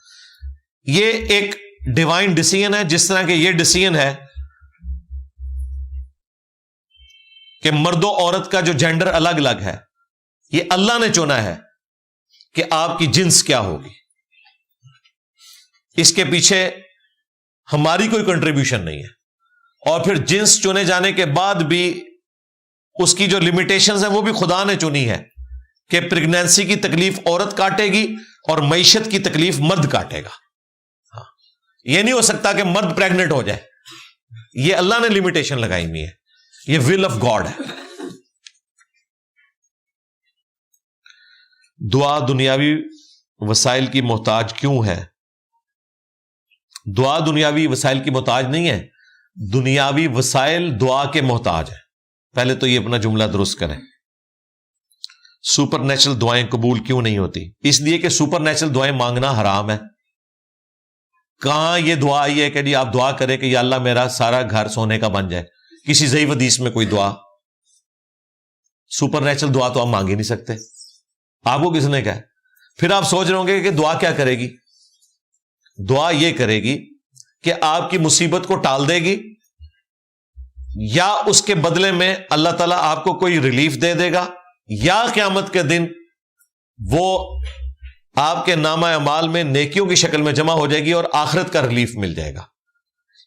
یہ ایک ڈیوائن ڈیسیژن ہے، جس طرح کہ یہ ڈیسیژن ہے کہ مرد و عورت کا جو جینڈر الگ الگ ہے، یہ اللہ نے چنا ہے کہ آپ کی جنس کیا ہوگی۔ اس کے پیچھے ہماری کوئی کنٹریبیوشن نہیں ہے۔ اور پھر جنس چنے جانے کے بعد بھی اس کی جو لمیٹیشنز ہیں وہ بھی خدا نے چنی ہے کہ پریگنینسی کی تکلیف عورت کاٹے گی اور معیشت کی تکلیف مرد کاٹے گا۔ یہ نہیں ہو سکتا کہ مرد پریگننٹ ہو جائے، یہ اللہ نے لمیٹیشن لگائی ہوئی ہے، یہ ول آف گاڈ ہے۔ دعا دنیاوی وسائل کی محتاج کیوں ہے؟ دعا دنیاوی وسائل کی محتاج نہیں ہے، دنیاوی وسائل دعا کے محتاج ہیں۔ پہلے تو یہ اپنا جملہ درست کریں۔ سپر نیچرل دعائیں قبول کیوں نہیں ہوتی؟ اس لیے کہ سپر نیچرل دعائیں مانگنا حرام ہے۔ کہاں یہ دعا آئی ہے کہ جی آپ دعا کریں کہ یا اللہ میرا سارا گھر سونے کا بن جائے؟ کسی ضعیف حدیث میں کوئی دعا؟ سپر نیچرل دعا تو آپ مانگ ہی نہیں سکتے، آپ کو کس نے کہا؟ پھر آپ سوچ رہے ہوں گے کہ دعا کیا کرے گی؟ دعا یہ کرے گی کہ آپ کی مصیبت کو ٹال دے گی، یا اس کے بدلے میں اللہ تعالیٰ آپ کو کوئی ریلیف دے دے گا، یا قیامت کے دن وہ آپ کے نامہ اعمال میں نیکیوں کی شکل میں جمع ہو جائے گی اور آخرت کا ریلیف مل جائے گا۔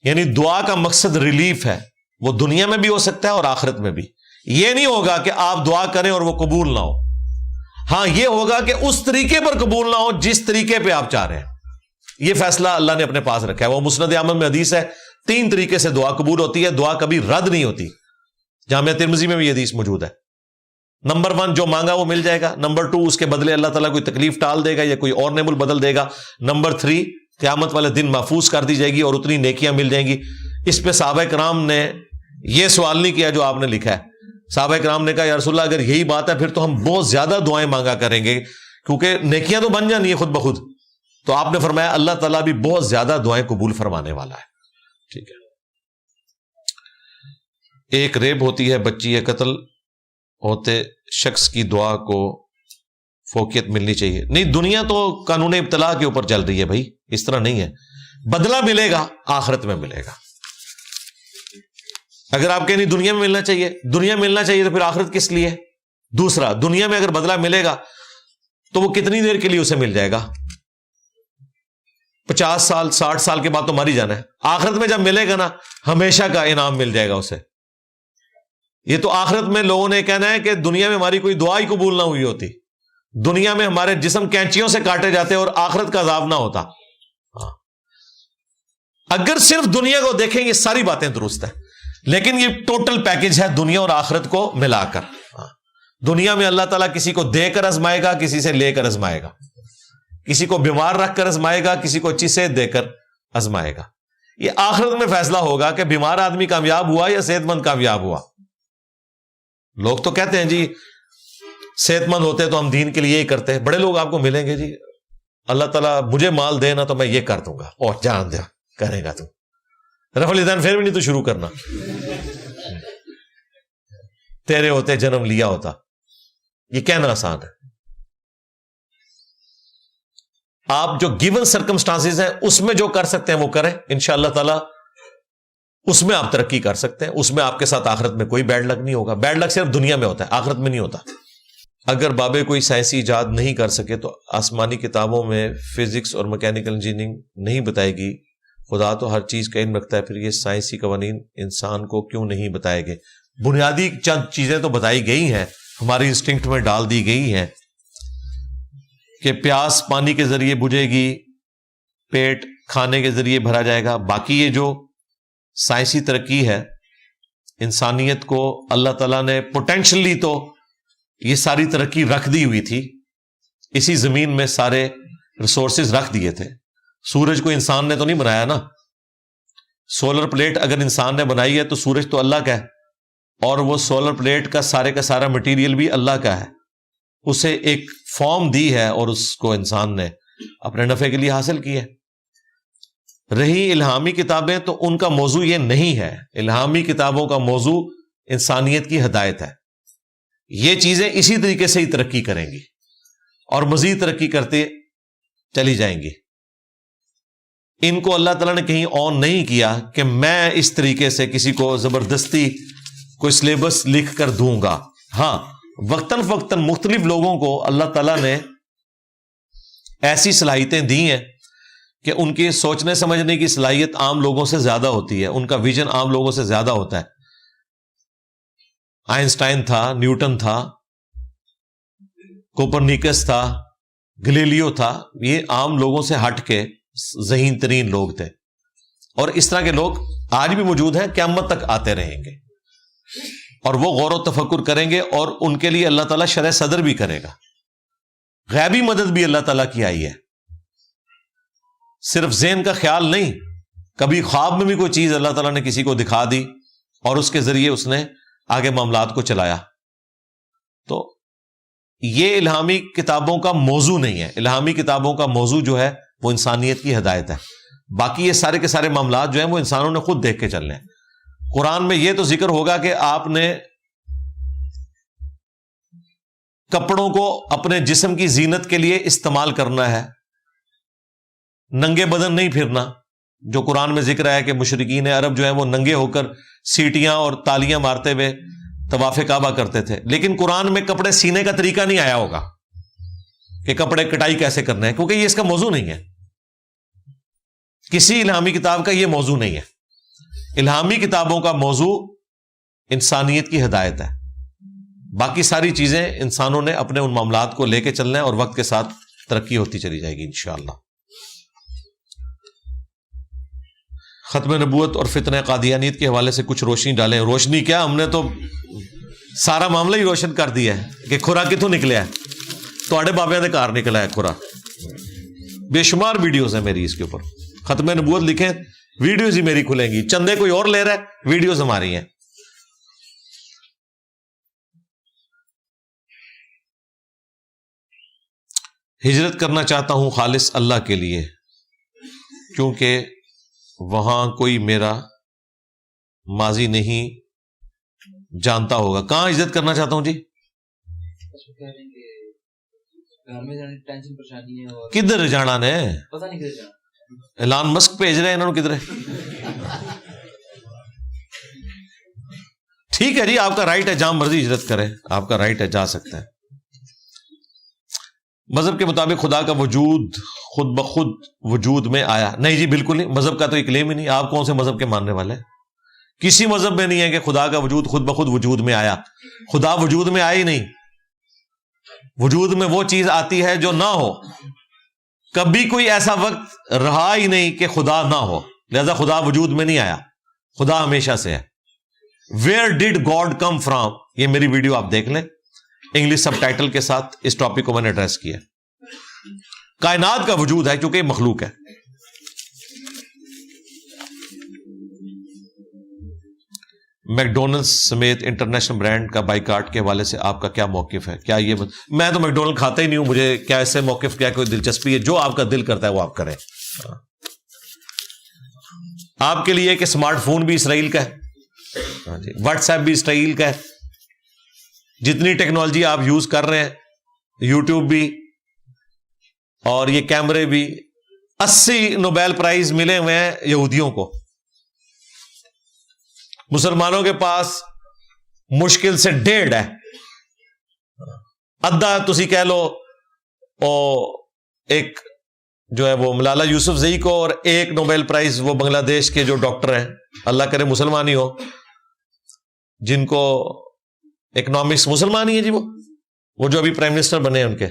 یعنی دعا کا مقصد ریلیف ہے، وہ دنیا میں بھی ہو سکتا ہے اور آخرت میں بھی۔ یہ نہیں ہوگا کہ آپ دعا کریں اور وہ قبول نہ ہو، ہاں یہ ہوگا کہ اس طریقے پر قبول نہ ہو جس طریقے پہ آپ چاہ رہے ہیں۔ یہ فیصلہ اللہ نے اپنے پاس رکھا ہے۔ وہ مسند احمد میں حدیث ہے 3 طریقے سے دعا قبول ہوتی ہے، دعا کبھی رد نہیں ہوتی۔ جامعہ ترمذی میں بھی یہ حدیث موجود ہے۔ نمبر 1 جو مانگا وہ مل جائے گا، نمبر 2 اس کے بدلے اللہ تعالیٰ کوئی تکلیف ٹال دے گا یا کوئی اور نعمت بدل دے گا، نمبر 3 قیامت والے دن محفوظ کر دی جائے گی اور اتنی نیکیاں مل جائیں گی۔ اس پہ صحابہ کرام نے یہ سوال نہیں کیا جو آپ نے لکھا ہے، صحابہ کرام نے کہا یا رسول اللہ اگر یہی بات ہے پھر تو ہم بہت زیادہ دعائیں مانگا کریں گے کیونکہ نیکیاں تو بن جانی ہیں خود بخود. تو آپ نے فرمایا اللہ تعالیٰ بھی بہت زیادہ دعائیں قبول فرمانے والا ہے. ٹھیک ہے. ایک ریپ ہوتی ہے, بچی ہے, قتل ہوتے شخص کی دعا کو فوقیت ملنی چاہیے. نہیں, دنیا تو قانون ابتلا کے اوپر چل رہی ہے بھائی, اس طرح نہیں ہے. بدلہ ملے گا آخرت میں ملے گا. اگر آپ کہیں نہیں دنیا میں ملنا چاہیے, دنیا میں ملنا چاہیے تو پھر آخرت کس لیے؟ دوسرا, دنیا میں اگر بدلہ ملے گا تو وہ کتنی دیر کے لیے اسے مل جائے گا؟ 50 سال 60 سال کے بعد تو مر ہی جانا ہے. آخرت میں جب ملے گا نا ہمیشہ کا انعام مل جائے گا اسے. یہ تو آخرت میں لوگوں نے کہنا ہے کہ دنیا میں ہماری کوئی دعا ہی قبول نہ ہوئی ہوتی, دنیا میں ہمارے جسم کینچیوں سے کاٹے جاتے اور آخرت کا عذاب نہ ہوتا. اگر صرف دنیا کو دیکھیں یہ ساری باتیں درست ہیں, لیکن یہ ٹوٹل پیکج ہے دنیا اور آخرت کو ملا کر. دنیا میں اللہ تعالیٰ کسی کو دے کر آزمائے گا, کسی سے لے کر آزمائے گا, کسی کو بیمار رکھ کر آزمائے گا, کسی کو اچھی صحت دے کر آزمائے گا. یہ آخرت میں فیصلہ ہوگا کہ بیمار آدمی کامیاب ہوا یا صحت مند کامیاب ہوا. لوگ تو کہتے ہیں جی صحت مند ہوتے تو ہم دین کے لیے یہی کرتے ہیں. بڑے لوگ آپ کو ملیں گے جی اللہ تعالیٰ مجھے مال دے نا تو میں یہ کر دوں گا, اور جان دیا کرے گا تو رفع الیدین پھر بھی نہیں تو شروع کرنا, تیرے ہوتے جنم لیا ہوتا. یہ کہنا آسان ہے. آپ جو گیون سرکمسٹانسز ہیں اس میں جو کر سکتے ہیں وہ کریں, انشاءاللہ تعالی اس میں آپ ترقی کر سکتے ہیں. اس میں آپ کے ساتھ آخرت میں کوئی بیڈ لک نہیں ہوگا. بیڈ لک صرف دنیا میں ہوتا ہے, آخرت میں نہیں ہوتا. اگر بابے کوئی سائنسی ایجاد نہیں کر سکے تو آسمانی کتابوں میں فزکس اور میکینیکل انجینئرنگ نہیں بتائے گی. خدا تو ہر چیز کا علم رکھتا ہے, پھر یہ سائنسی قوانین انسان کو کیوں نہیں بتائے گئے؟ بنیادی چند چیزیں تو بتائی گئی ہیں, ہماری انسٹنکٹ میں ڈال دی گئی ہیں کہ پیاس پانی کے ذریعے بجھے گی, پیٹ کھانے کے ذریعے بھرا جائے گا. باقی یہ جو سائنسی ترقی ہے انسانیت کو اللہ تعالیٰ نے پوٹینشلی تو یہ ساری ترقی رکھ دی ہوئی تھی, اسی زمین میں سارے ریسورسز رکھ دیے تھے. سورج کو انسان نے تو نہیں بنایا نا. سولر پلیٹ اگر انسان نے بنائی ہے تو سورج تو اللہ کا ہے, اور وہ سولر پلیٹ کا سارا مٹیریل بھی اللہ کا ہے. اسے ایک فارم دی ہے اور اس کو انسان نے اپنے نفع کے لیے حاصل کی ہے. رہی الہامی کتابیں تو ان کا موضوع یہ نہیں ہے. الہامی کتابوں کا موضوع انسانیت کی ہدایت ہے. یہ چیزیں اسی طریقے سے ہی ترقی کریں گی اور مزید ترقی کرتے چلی جائیں گی. ان کو اللہ تعالیٰ نے کہیں آن نہیں کیا کہ میں اس طریقے سے کسی کو زبردستی کوئی سلیبس لکھ کر دوں گا. ہاں, وقتاً فوقتاً مختلف لوگوں کو اللہ تعالیٰ نے ایسی صلاحیتیں دی ہیں کہ ان کی سوچنے سمجھنے کی صلاحیت عام لوگوں سے زیادہ ہوتی ہے, ان کا ویژن عام لوگوں سے زیادہ ہوتا ہے. آئنسٹائن تھا, نیوٹن تھا, کوپرنیکس تھا, گلیلیو تھا, یہ عام لوگوں سے ہٹ کے ذہین ترین لوگ تھے, اور اس طرح کے لوگ آج بھی موجود ہیں, قیامت تک آتے رہیں گے, اور وہ غور و تفکر کریں گے, اور ان کے لیے اللہ تعالیٰ شرح صدر بھی کرے گا. غیبی مدد بھی اللہ تعالیٰ کی آئی ہے, صرف ذہن کا خیال نہیں. کبھی خواب میں بھی کوئی چیز اللہ تعالیٰ نے کسی کو دکھا دی اور اس کے ذریعے اس نے آگے معاملات کو چلایا. تو یہ الہامی کتابوں کا موضوع نہیں ہے. الہامی کتابوں کا موضوع جو ہے وہ انسانیت کی ہدایت ہے. باقی یہ سارے کے سارے معاملات جو ہیں وہ انسانوں نے خود دیکھ کے چلنے ہیں. قرآن میں یہ تو ذکر ہوگا کہ آپ نے کپڑوں کو اپنے جسم کی زینت کے لیے استعمال کرنا ہے, ننگے بدن نہیں پھرنا. جو قرآن میں ذکر ہے کہ مشرکین عرب جو ہیں وہ ننگے ہو کر سیٹیاں اور تالیاں مارتے ہوئے طواف کعبہ کرتے تھے, لیکن قرآن میں کپڑے سینے کا طریقہ نہیں آیا ہوگا کہ کپڑے کٹائی کیسے کرنا ہے, کیونکہ یہ اس کا موضوع نہیں ہے. کسی الہامی کتاب کا یہ موضوع نہیں ہے. الہامی کتابوں کا موضوع انسانیت کی ہدایت ہے. باقی ساری چیزیں انسانوں نے اپنے ان معاملات کو لے کے چلنا ہے, اور وقت کے ساتھ ترقی ہوتی چلی جائے گی انشاءاللہ. ختم نبوت اور فتنہ قادیانیت کے حوالے سے کچھ روشنی ڈالیں. روشنی کیا, ہم نے تو سارا معاملہ ہی روشن کر دیا ہے کہ کھرا کتوں نکلیا ہے. تواڈے بابیاں دے کار نکلا ہے کھرا. بے شمار ویڈیوز ہیں میری اس کے اوپر. ختم نبوت لکھیں, ویڈیوز ہی میری کھلیں گی. چندے کوئی اور لے رہا ہے, ویڈیوز ہماری ہیں. ہجرت کرنا چاہتا ہوں خالص اللہ کے لیے، کیونکہ وہاں کوئی میرا ماضی نہیں جانتا ہوگا۔ کہاں ہجرت کرنا چاہتا ہوں جی؟ کدھر جانا نے؟ ایلان مسک بھیج رہے ہیں انہوں نے کدھر؟ ٹھیک ہے جی، آپ کا رائٹ ہے، جہاں مرضی ہجرت کریں، آپ کا رائٹ ہے، جا سکتے ہیں۔ مذہب کے مطابق خدا کا وجود خود بخود وجود میں آیا؟ نہیں جی، بالکل نہیں، مذہب کا تو ایک کلیم ہی نہیں۔ آپ کون سے مذہب کے ماننے والے ہیں؟ کسی مذہب میں نہیں ہے کہ خدا کا وجود خود بخود وجود میں آیا۔ خدا وجود میں آیا ہی نہیں۔ وجود میں وہ چیز آتی ہے جو نہ ہو۔ کبھی کوئی ایسا وقت رہا ہی نہیں کہ خدا نہ ہو، لہذا خدا وجود میں نہیں آیا، خدا ہمیشہ سے ہے۔ Where did God come from؟ یہ میری ویڈیو آپ دیکھ لیں، انگلش سب ٹائٹل کے ساتھ اس ٹاپک کو میں نے ایڈریس کیا۔ کائنات کا وجود ہے کیونکہ یہ مخلوق ہے۔ میکڈونلڈس سمیت انٹرنیشنل برانڈ کا بائیکاٹ کے حوالے سے آپ کا کیا موقف ہے؟ کیا یہ میں تو میکڈونلڈ کھاتا ہی نہیں ہوں، مجھے کیا اس سے موقف کیا کوئی دلچسپی ہے؟ جو آپ کا دل کرتا ہے وہ آپ کریں۔ آپ کے لیے کہ اسمارٹ فون بھی اسرائیل کا ہے، واٹس ایپ بھی اسرائیل کا ہے، جتنی ٹیکنالوجی آپ یوز کر رہے ہیں، یوٹیوب بھی اور یہ کیمرے بھی، 80 نوبیل پرائز ملے ہوئے ہیں یہودیوں کو۔ مسلمانوں کے پاس مشکل سے 1.5 ہے، ادھا تسی کہہ لو، ایک جو ہے وہ ملالہ یوسفزئی کو، اور 1 نوبیل پرائز وہ بنگلہ دیش کے جو ڈاکٹر ہیں، اللہ کرے مسلمان ہی ہو، جن کو اکنامکس مسلمان ہی ہے جی، وہ جو ابھی پرائم منسٹر بنے ہیں ان کے،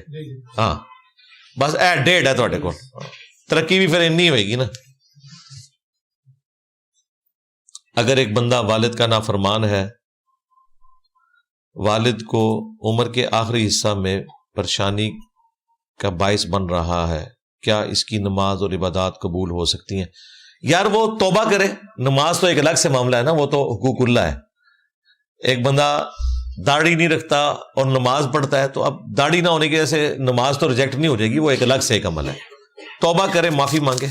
ہاں بس 1.5 ہے تھوڑے کو، ترقی بھی پھر انی ہوئے گی نا۔ اگر ایک بندہ والد کا نافرمان ہے، والد کو عمر کے آخری حصہ میں پریشانی کا باعث بن رہا ہے، کیا اس کی نماز اور عبادات قبول ہو سکتی ہیں؟ یار وہ توبہ کرے، نماز تو ایک الگ سے معاملہ ہے نا، وہ تو حقوق اللہ ہے۔ ایک بندہ داڑھی نہیں رکھتا اور نماز پڑھتا ہے، تو اب داڑھی نہ ہونے کی وجہ سے نماز تو ریجیکٹ نہیں ہو جائے گی، وہ ایک الگ سے ایک عمل ہے۔ توبہ کرے، معافی مانگے۔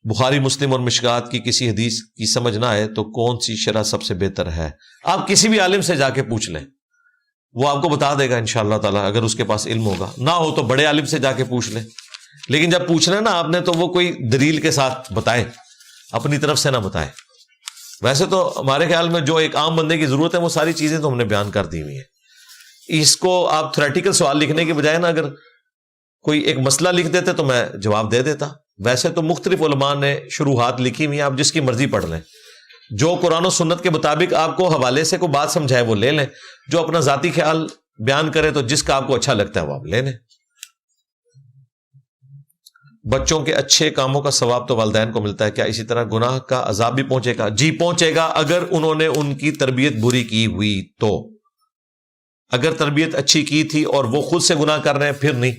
بخاری، مسلم اور مشکات کی کسی حدیث کی سمجھ نہ آئے تو کون سی شرح سب سے بہتر ہے؟ آپ کسی بھی عالم سے جا کے پوچھ لیں، وہ آپ کو بتا دے گا انشاءاللہ تعالی، اگر اس کے پاس علم ہوگا۔ نہ ہو تو بڑے عالم سے جا کے پوچھ لیں، لیکن جب پوچھنا ہے نا آپ نے، تو وہ کوئی دلیل کے ساتھ بتائے، اپنی طرف سے نہ بتائے۔ ویسے تو ہمارے خیال میں جو ایک عام بندے کی ضرورت ہے وہ ساری چیزیں تو ہم نے بیان کر دی ہوئی ہیں۔ اس کو آپ تھیوریٹیکل سوال لکھنے کے بجائے نا، اگر کوئی ایک مسئلہ لکھ دیتے تو میں جواب دے دیتا۔ ویسے تو مختلف علماء نے شروحات لکھی ہوئی ہیں، آپ جس کی مرضی پڑھ لیں، جو قرآن و سنت کے مطابق آپ کو حوالے سے کوئی بات سمجھائے وہ لے لیں، جو اپنا ذاتی خیال بیان کرے تو جس کا آپ کو اچھا لگتا ہے وہ آپ لے لیں۔ بچوں کے اچھے کاموں کا ثواب تو والدین کو ملتا ہے، کیا اسی طرح گناہ کا عذاب بھی پہنچے گا؟ جی پہنچے گا، اگر انہوں نے ان کی تربیت بری کی ہوئی تو۔ اگر تربیت اچھی کی تھی اور وہ خود سے گناہ کر رہے ہیں پھر نہیں۔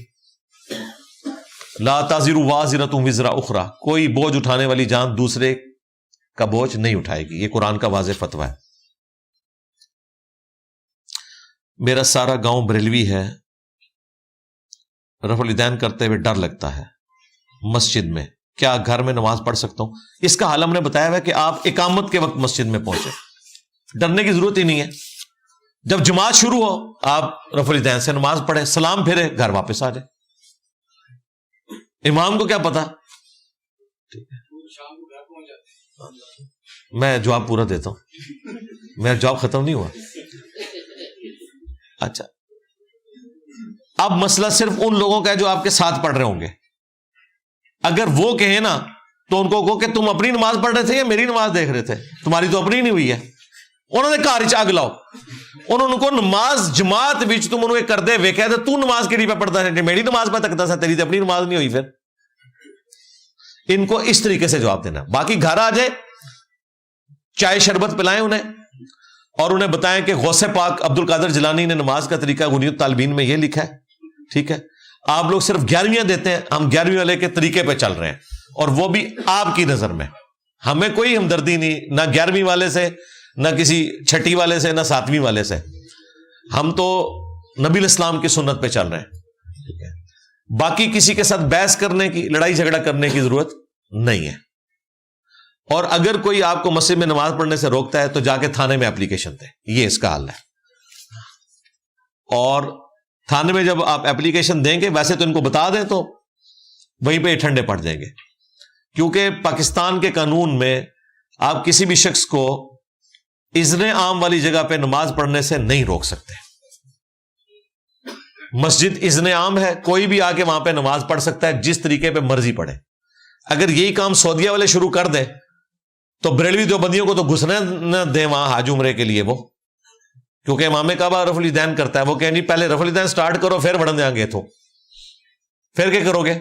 لا تزر وازرۃ وزر اخری، کوئی بوجھ اٹھانے والی جان دوسرے کا بوجھ نہیں اٹھائے گی، یہ قرآن کا واضح فتویٰ ہے۔ میرا سارا گاؤں بریلوی ہے، رفع الیدین کرتے ہوئے ڈر لگتا ہے مسجد میں، کیا گھر میں نماز پڑھ سکتا ہوں؟ اس کا حل ہم نے بتایا ہوا ہے کہ آپ اقامت کے وقت مسجد میں پہنچے، ڈرنے کی ضرورت ہی نہیں ہے۔ جب جماعت شروع ہو آپ رفع الیدین سے نماز پڑھے، سلام پھرے، گھر واپس آ جائے۔ امام کو کیا پتا؟ میں جواب پورا دیتا ہوں، میرا جواب ختم نہیں ہوا۔ اچھا، اب مسئلہ صرف ان لوگوں کا ہے جو آپ کے ساتھ پڑھ رہے ہوں گے۔ اگر وہ کہیں نا تو ان کو کہو کہ تم اپنی نماز پڑھ رہے تھے یا میری نماز دیکھ رہے تھے؟ تمہاری تو اپنی نہیں ہوئی ہے۔ انہوں نے کہا اگ لاؤ، انہوں کو نماز جماعت وچ تم انہوں کر دے ویکھیا تے تو نماز کیڑی پہ پڑھتا ہے؟ میری نماز پہ تکتا سا، تیری تو اپنی نماز نہیں ہوئی۔ پھر ان کو اس طریقے سے جواب دینا۔ باقی گھر آ جائے، چائے شربت پلائیں انہیں، اور انہیں بتائیں کہ غوث پاک عبد القادر جیلانی نے نماز کا طریقہ غنی الطالبین میں یہ لکھا ہے، ٹھیک ہے؟ آپ لوگ صرف 11ویں دیتے ہیں، ہم 11ویں والے کے طریقے پہ چل رہے ہیں، اور وہ بھی آپ کی نظر میں۔ ہمیں کوئی ہمدردی نہیں، نہ 11ویں والے سے، نہ کسی چھٹی والے سے، نہ 7ویں والے سے۔ ہم تو نبی علیہ السلام کی سنت پہ چل رہے ہیں. باقی کسی کے ساتھ بحث کرنے کی، لڑائی جھگڑا کرنے کی ضرورت نہیں ہے. اور اگر کوئی آپ کو مسجد میں نماز پڑھنے سے روکتا ہے تو جا کے تھانے میں اپلیکیشن دیں، یہ اس کا حل ہے. اور تھانے میں جب آپ اپلیکیشن دیں گے، ویسے تو ان کو بتا دیں تو وہیں پہ ٹھنڈے پڑ جائیں گے، کیونکہ پاکستان کے قانون میں آپ کسی بھی شخص کو اذن عام والی جگہ پہ نماز پڑھنے سے نہیں روک سکتے. مسجد اذن عام ہے، کوئی بھی آ کے وہاں پہ نماز پڑھ سکتا ہے، جس طریقے پہ مرضی پڑھے. اگر یہی کام سعودیہ والے شروع کر دیں تو بریلوی دیوبندیوں کو تو گھسنے نہ دیں وہاں حج عمرے کے لیے، وہ کیونکہ امام کعبہ رفع الیدین کرتا ہے. وہ کہیں جی پہلے رفع الیدین سٹارٹ کرو پھر بڑھن دیں گے، تو پھر کیا کرو گے؟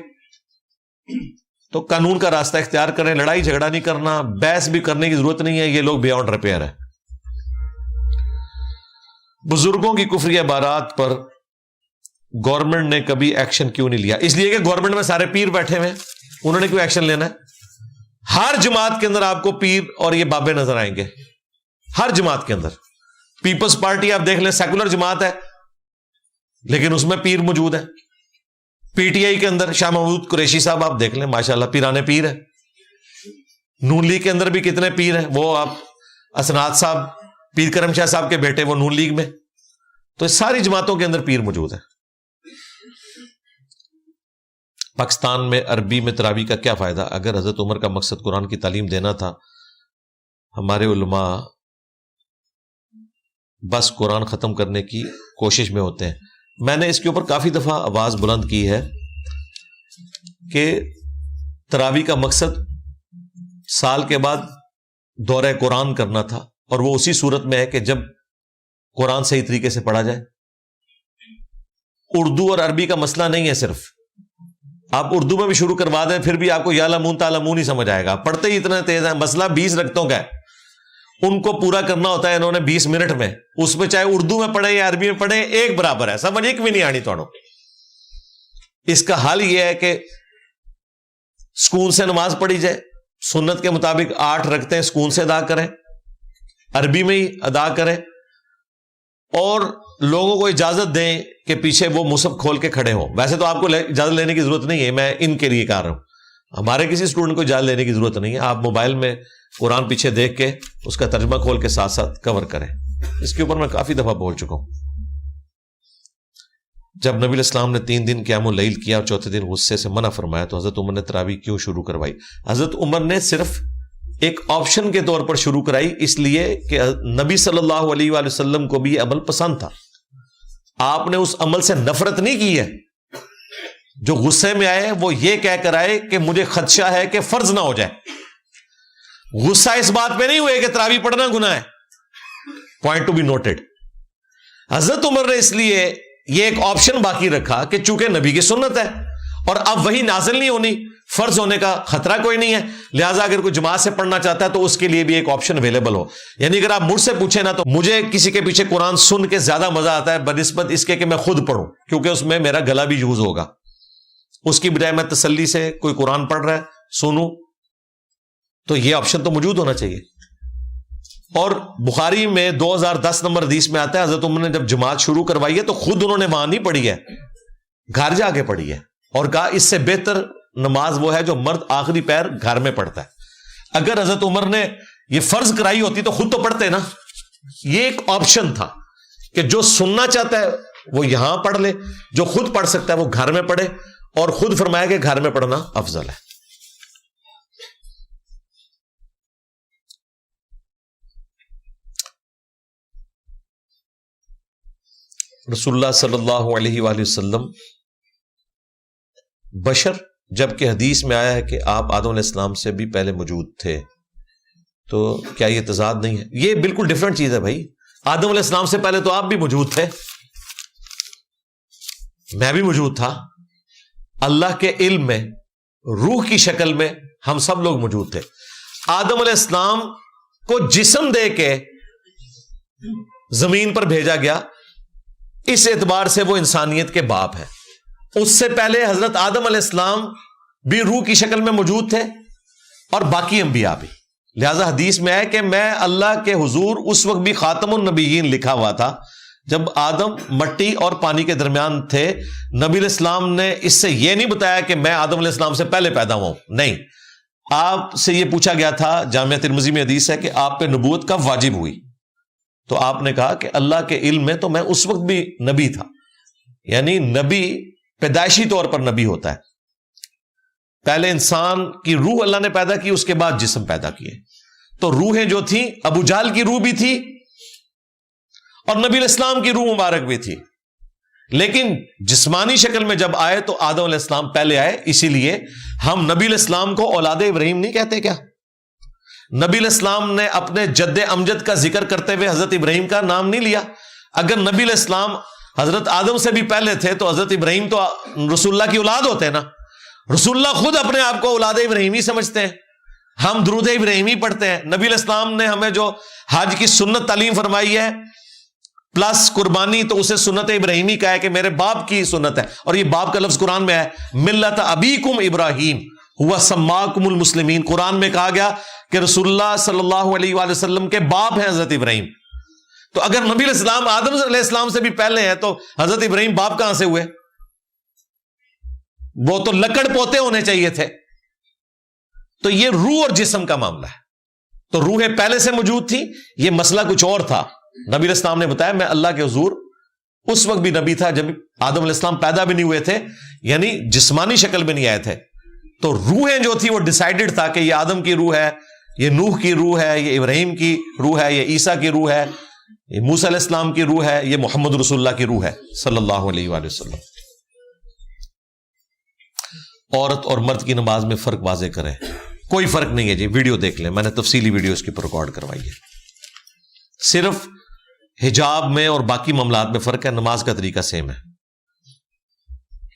تو قانون کا راستہ اختیار کریں. لڑائی جھگڑا نہیں کرنا، بحث بھی کرنے کی ضرورت نہیں ہے. یہ لوگ بیانڈ ریپیئر ہے. بزرگوں کی کفری عبارات پر گورنمنٹ نے کبھی ایکشن کیوں نہیں لیا؟ اس لیے کہ گورنمنٹ میں سارے پیر بیٹھے ہوئے، انہوں نے کیوں ایکشن لینا ہے؟ ہر جماعت کے اندر آپ کو پیر اور یہ بابے نظر آئیں گے، ہر جماعت کے اندر. پیپلز پارٹی آپ دیکھ لیں، سیکولر جماعت ہے لیکن اس میں پیر موجود ہے. پی ٹی آئی کے اندر شاہ محمود قریشی صاحب آپ دیکھ لیں، ماشاءاللہ پیرانے پیر ہے. نون لیگ کے اندر بھی کتنے پیر ہیں، وہ آپ اسناد صاحب، پیر کرم شاہ صاحب کے بیٹے، وہ نون لیگ میں. تو ساری جماعتوں کے اندر پیر موجود ہے. پاکستان میں عربی میں تراویح کا کیا فائدہ؟ اگر حضرت عمر کا مقصد قرآن کی تعلیم دینا تھا، ہمارے علماء بس قرآن ختم کرنے کی کوشش میں ہوتے ہیں. میں نے اس کے اوپر کافی دفعہ آواز بلند کی ہے کہ تراویح کا مقصد سال کے بعد دورہ قرآن کرنا تھا، اور وہ اسی صورت میں ہے کہ جب قرآن صحیح طریقے سے پڑھا جائے. اردو اور عربی کا مسئلہ نہیں ہے. صرف آپ اردو میں بھی شروع کروا دیں پھر بھی آپ کو یعلمون تعلمون ہی سمجھ آئے گا، پڑھتے ہی اتنا تیز ہے. مسئلہ 20 رکعتوں کا ہے، ان کو پورا کرنا ہوتا ہے انہوں نے 20 منٹ میں. اس میں چاہے اردو میں پڑھیں یا عربی میں پڑھیں ایک برابر ہے، سمجھ ایک بھی نہیں آنی توڑو. اس کا حل یہ ہے کہ سکون سے نماز پڑھی جائے، سنت کے مطابق 8 رکعتیں سکون سے ادا کریں، عربی میں ہی ادا کریں، اور لوگوں کو اجازت دیں کہ پیچھے وہ مصحف کھول کے کھڑے ہوں. ویسے تو آپ کو اجازت لینے کی ضرورت نہیں ہے، میں ان کے لیے کہہ رہا ہوں. ہمارے کسی اسٹوڈنٹ کو اجازت لینے کی ضرورت نہیں ہے. آپ موبائل میں قرآن پیچھے دیکھ کے اس کا ترجمہ کھول کے ساتھ ساتھ کور کریں. اس کے اوپر میں کافی دفعہ بول چکا ہوں. جب نبی علیہ السلام نے 3 دن قیام اللیل کیا اور چوتھے دن غصے سے منع فرمایا تو حضرت عمر نے تراویح کیوں شروع کروائی؟ حضرت عمر نے صرف ایک آپشن کے طور پر شروع کرائی، اس لیے کہ نبی صلی اللہ علیہ وآلہ وسلم کو بھی یہ عمل پسند تھا. آپ نے اس عمل سے نفرت نہیں کی ہے. جو غصے میں آئے وہ یہ کہہ کر آئے کہ مجھے خدشہ ہے کہ فرض نہ ہو جائے. غصہ اس بات پہ نہیں ہوئے کہ تراویح پڑھنا گناہ ہے. Point to be noted. حضرت عمر نے اس لیے یہ ایک آپشن باقی رکھا کہ چونکہ نبی کی سنت ہے اور اب وہی نازل نہیں ہونی، فرض ہونے کا خطرہ کوئی نہیں ہے، لہٰذا اگر کوئی جماعت سے پڑھنا چاہتا ہے تو اس کے لیے بھی ایک آپشن اویلیبل ہو. یعنی اگر آپ مجھ سے پوچھیں نا تو مجھے کسی کے پیچھے قرآن سن کے زیادہ مزہ آتا ہے بنسبت اس کے کہ میں خود پڑھوں، کیونکہ اس میں میرا گلا بھی یوز ہوگا. اس کی بجائے میں تسلی سے کوئی قرآن پڑھ رہا ہے سنوں، تو یہ آپشن تو موجود ہونا چاہیے. اور بخاری میں 2010 نمبر حدیث میں آتا ہے حضرت عمر نے جب جماعت شروع کروائی ہے تو خود انہوں نے وہاں نہیں پڑھی ہے، گھر جا کے پڑھی ہے، اور کہا اس سے بہتر نماز وہ ہے جو مرد آخری پیر گھر میں پڑھتا ہے. اگر حضرت عمر نے یہ فرض کرائی ہوتی تو خود تو پڑھتے نا. یہ ایک آپشن تھا کہ جو سننا چاہتا ہے وہ یہاں پڑھ لے، جو خود پڑھ سکتا ہے وہ گھر میں پڑھے، اور خود فرمایا کہ گھر میں پڑھنا افضل ہے. رسول اللہ صلی اللہ علیہ وآلہ وسلم بشر، جبکہ حدیث میں آیا ہے کہ آپ آدم علیہ السلام سے بھی پہلے موجود تھے، تو کیا یہ تضاد نہیں ہے؟ یہ بالکل ڈیفرنٹ چیز ہے بھائی. آدم علیہ السلام سے پہلے تو آپ بھی موجود تھے، میں بھی موجود تھا. اللہ کے علم میں روح کی شکل میں ہم سب لوگ موجود تھے. آدم علیہ السلام کو جسم دے کے زمین پر بھیجا گیا، اس اعتبار سے وہ انسانیت کے باپ ہے. اس سے پہلے حضرت آدم علیہ السلام بھی روح کی شکل میں موجود تھے اور باقی انبیاء بھی. لہذا حدیث میں ہے کہ میں اللہ کے حضور اس وقت بھی خاتم النبیین لکھا ہوا تھا جب آدم مٹی اور پانی کے درمیان تھے، نبی علیہ السلام نے اس سے یہ نہیں بتایا کہ میں آدم علیہ السلام سے پہلے پیدا ہوں، نہیں. آپ سے یہ پوچھا گیا تھا، جامعہ ترمذی میں حدیث ہے کہ آپ پہ نبوت کب واجب ہوئی، تو آپ نے کہا کہ اللہ کے علم میں تو میں اس وقت بھی نبی تھا. یعنی نبی پیدائشی طور پر نبی ہوتا ہے، پہلے انسان کی روح اللہ نے پیدا کی، اس کے بعد جسم پیدا کیے. تو روحیں جو تھیں، ابو جہل کی روح بھی تھی اور نبی علیہ السلام کی روح مبارک بھی تھی، لیکن جسمانی شکل میں جب آئے تو آدم علیہ السلام پہلے آئے. اسی لیے ہم نبی علیہ السلام کو اولاد ابراہیم نہیں کہتے کیا؟ نبی علیہ السلام نے اپنے جد امجد کا ذکر کرتے ہوئے حضرت ابراہیم کا نام نہیں لیا. اگر نبی علیہ السلام حضرت آدم سے بھی پہلے تھے تو حضرت ابراہیم تو رسول اللہ کی اولاد ہوتے ہیں نا. رسول اللہ خود اپنے آپ کو اولاد ابراہیمی سمجھتے ہیں. ہم درود ابراہیمی پڑھتے ہیں. نبی علیہ السلام نے ہمیں جو حج کی سنت تعلیم فرمائی ہے پلس قربانی، تو اسے سنت ابراہیمی کا ہے کہ میرے باپ کی سنت ہے. اور یہ باپ کا لفظ قرآن میں ہے، ملت ابیکم ابراہیم ہوا سماکم المسلمین. قرآن میں کہا گیا کہ رسول اللہ صلی اللہ علیہ وآلہ وسلم کے باپ ہیں حضرت ابراہیم. تو اگر نبی علیہ السلام آدم علیہ السلام سے بھی پہلے ہیں تو حضرت ابراہیم باپ کہاں سے ہوئے؟ وہ تو لکڑ پوتے ہونے چاہیے تھے. تو یہ روح اور جسم کا معاملہ ہے. تو روحیں پہلے سے موجود تھی، یہ مسئلہ کچھ اور تھا. نبی علیہ السلام نے بتایا میں اللہ کے حضور اس وقت بھی نبی تھا جب آدم علیہ السلام پیدا بھی نہیں ہوئے تھے، یعنی جسمانی شکل میں نہیں آئے تھے. تو روحیں جو تھی وہ ڈیسائیڈڈ تھا کہ یہ آدم کی روح ہے، یہ نوح کی روح ہے، یہ ابراہیم کی روح ہے، یہ عیسیٰ کی روح ہے، یہ موسیٰ علیہ السلام کی روح ہے، یہ محمد رسول اللہ کی روح ہے صلی اللہ علیہ وآلہ وسلم. عورت اور مرد کی نماز میں فرق واضح کریں. کوئی فرق نہیں ہے جی، ویڈیو دیکھ لیں، میں نے تفصیلی ویڈیو اس کی پر ریکارڈ کروائی ہے. صرف حجاب میں اور باقی معاملات میں فرق ہے، نماز کا طریقہ سیم ہے.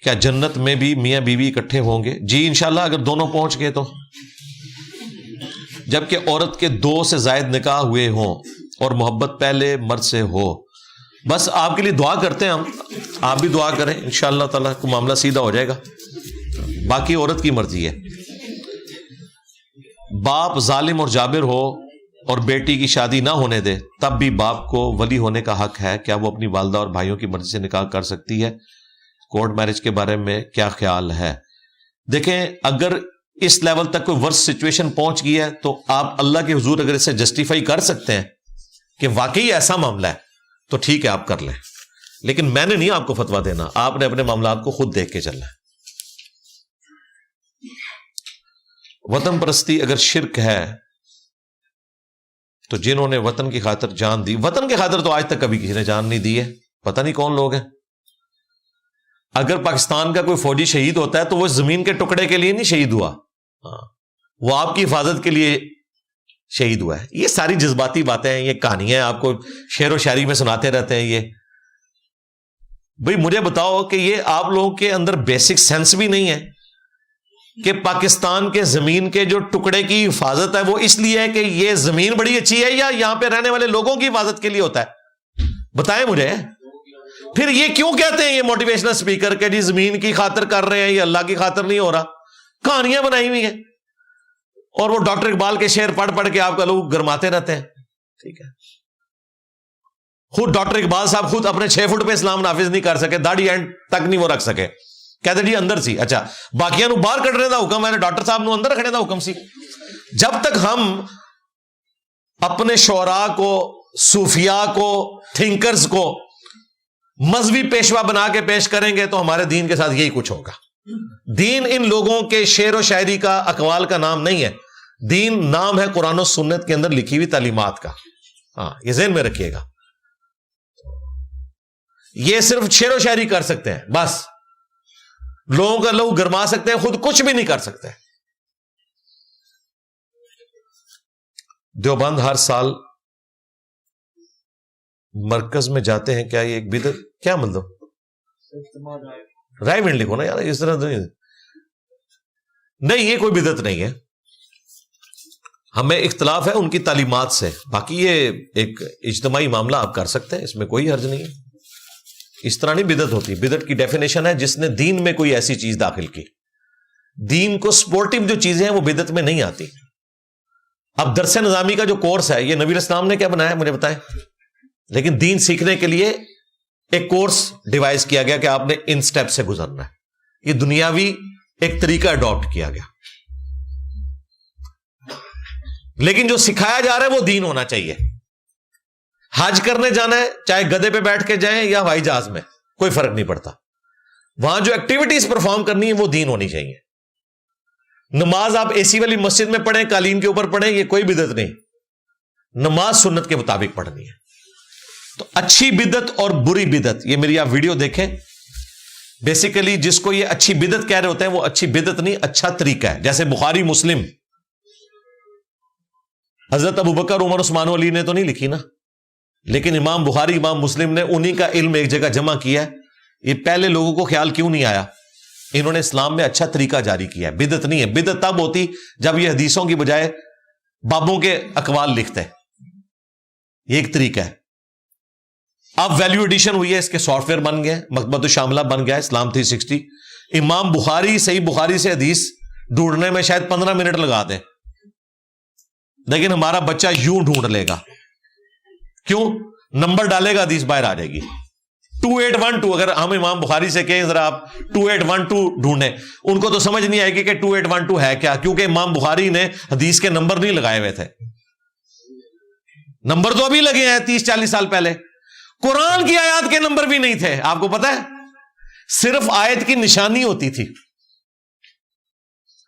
کیا جنت میں بھی میاں بیوی اکٹھے ہوں گے؟ جی انشاءاللہ، اگر دونوں پہنچ گئے تو. جبکہ عورت کے 2 سے زائد نکاح ہوئے ہوں اور محبت پہلے مرد سے ہو. بس آپ کے لیے دعا کرتے ہیں ہم، آپ بھی دعا کریں، انشاءاللہ تعالیٰ کو معاملہ سیدھا ہو جائے گا. باقی عورت کی مرضی ہے. باپ ظالم اور جابر ہو اور بیٹی کی شادی نہ ہونے دے تب بھی باپ کو ولی ہونے کا حق ہے، کیا وہ اپنی والدہ اور بھائیوں کی مرضی سے نکاح کر سکتی ہے؟ کورٹ میرج کے بارے میں کیا خیال ہے؟ دیکھیں، اگر اس لیول تک کوئی ورس سچویشن پہنچ گئی ہے تو آپ اللہ کے حضور اگر اسے جسٹیفائی کر سکتے ہیں کہ واقعی ایسا معاملہ ہے تو ٹھیک ہے، آپ کر لیں. لیکن میں نے نہیں آپ کو فتویٰ دینا، آپ نے اپنے معاملات کو خود دیکھ کے چلنا ہے. وطن پرستی اگر شرک ہے تو جنہوں نے وطن کی خاطر جان دی، وطن کی خاطر تو آج تک کبھی کسی نے جان نہیں دی ہے، پتہ نہیں کون لوگ ہیں. اگر پاکستان کا کوئی فوجی شہید ہوتا ہے تو وہ زمین کے ٹکڑے کے لیے نہیں شہید ہوا، وہ آپ کی حفاظت کے لیے شہید ہوا ہے. یہ ساری جذباتی باتیں ہیں، یہ کہانیاں آپ کو شعر و شاعری میں سناتے رہتے ہیں. یہ بھئی مجھے بتاؤ کہ یہ آپ لوگوں کے اندر بیسک سینس بھی نہیں ہے کہ پاکستان کے زمین کے جو ٹکڑے کی حفاظت ہے وہ اس لیے ہے کہ یہ زمین بڑی اچھی ہے یا یہاں پہ رہنے والے لوگوں کی حفاظت کے لیے ہوتا ہے؟ بتائیں مجھے. پھر یہ کیوں کہتے ہیں یہ موٹیویشنل سپیکر کہ جی زمین کی خاطر کر رہے ہیں، یہ اللہ کی خاطر نہیں ہو رہا؟ کہانیاں بنائی ہوئی ہیں اور وہ ڈاکٹر اقبال کے شعر پڑھ پڑھ کے آپ کا لوگ گرماتے رہتے ہیں. ٹھیک ہے، خود ڈاکٹر اقبال صاحب خود اپنے 6 فٹ پہ اسلام نافذ نہیں کر سکے، داڑھی اینڈ تک نہیں وہ رکھ سکے. کہتے جی اندر سی، اچھا باقیاں نو باہر کٹنے دا حکم ہے، ڈاکٹر صاحب نو اندر رکھنے دا حکم سی. جب تک ہم اپنے شعراء کو، صوفیاء کو، تھنکرز کو مذہبی پیشوا بنا کے پیش کریں گے تو ہمارے دین کے ساتھ یہی کچھ ہوگا. دین ان لوگوں کے شعر و شاعری کا، اقوال کا نام نہیں ہے. دین نام ہے قرآن و سنت کے اندر لکھی ہوئی تعلیمات کا. ہاں، یہ ذہن میں رکھیے گا. یہ صرف شعر و شاعری کر سکتے ہیں، بس لوگوں کا لہو گرما سکتے ہیں، خود کچھ بھی نہیں کر سکتے. دیوبند ہر سال مرکز میں جاتے ہیں، کیا یہ ایک بدعت؟ کیا مطلب؟ رائے منڈ لکھو نا یار، اس طرح نہیں، یہ کوئی بدعت نہیں ہے. ہمیں اختلاف ہے ان کی تعلیمات سے، باقی یہ ایک اجتماعی معاملہ آپ کر سکتے ہیں، اس میں کوئی حرج نہیں ہے. اس طرح نہیں بدعت ہوتی. بدعت کی ڈیفینیشن ہے جس نے دین میں کوئی ایسی چیز داخل کی. دین کو سپورٹیو جو چیزیں ہیں وہ بدعت میں نہیں آتی. اب درس نظامی کا جو کورس ہے یہ نبی علیہ السلام نے کیا بنایا مجھے بتائیں؟ لیکن دین سیکھنے کے لیے ایک کورس ڈیوائز کیا گیا کہ آپ نے ان سٹیپ سے گزرنا ہے. یہ دنیاوی ایک طریقہ اڈاپٹ کیا گیا, لیکن جو سکھایا جا رہا ہے وہ دین ہونا چاہیے. حج کرنے جانا ہے, چاہے گدھے پہ بیٹھ کے جائیں یا ہوائی جہاز میں, کوئی فرق نہیں پڑتا. وہاں جو ایکٹیویٹیز پرفارم کرنی ہے وہ دین ہونی چاہیے. نماز آپ اے سی والی مسجد میں پڑھیں, قالین کے اوپر پڑھیں, یہ کوئی بدعت نہیں. نماز سنت کے مطابق پڑھنی ہے. تو اچھی بدعت اور بری بدعت, یہ میری آپ ویڈیو دیکھیں. بیسیکلی جس کو یہ اچھی بدعت کہہ رہے ہوتے ہیں وہ اچھی بدعت نہیں, اچھا طریقہ ہے. جیسے بخاری مسلم حضرت ابوبکر عمر عثمان علی نے تو نہیں لکھی نا, لیکن امام بخاری امام مسلم نے انہی کا علم ایک جگہ جمع کیا ہے. یہ پہلے لوگوں کو خیال کیوں نہیں آیا؟ انہوں نے اسلام میں اچھا طریقہ جاری کیا ہے. بدعت نہیں ہے. بدعت تب ہوتی جب یہ حدیثوں کی بجائے بابوں کے اقوال لکھتے ہیں. یہ ایک طریقہ ہے. اب ویلیو ایڈیشن ہوئی ہے, اس کے سافٹ ویئر بن گئے, مکتبۃ الشاملہ بن گیا, اسلام 360. امام بخاری صحیح بخاری سے حدیث ڈھونڈنے میں شاید 15 منٹ لگا دیں, لیکن ہمارا بچہ یوں ڈھونڈ لے گا. کیوں؟ نمبر ڈالے گا, حدیث باہر آ جائے گی. 2812, اگر ہم امام بخاری سے کہیں ذرا آپ 2812 ڈھونڈیں, ان کو تو سمجھ نہیں آئے گی کہ 2812 ہے کیا, کیونکہ امام بخاری نے حدیث کے نمبر نہیں لگائے ہوئے تھے. نمبر تو ابھی لگے ہیں 30-40 سال پہلے. قرآن کی آیات کے نمبر بھی نہیں تھے, آپ کو پتا ہے. صرف آیت کی نشانی ہوتی تھی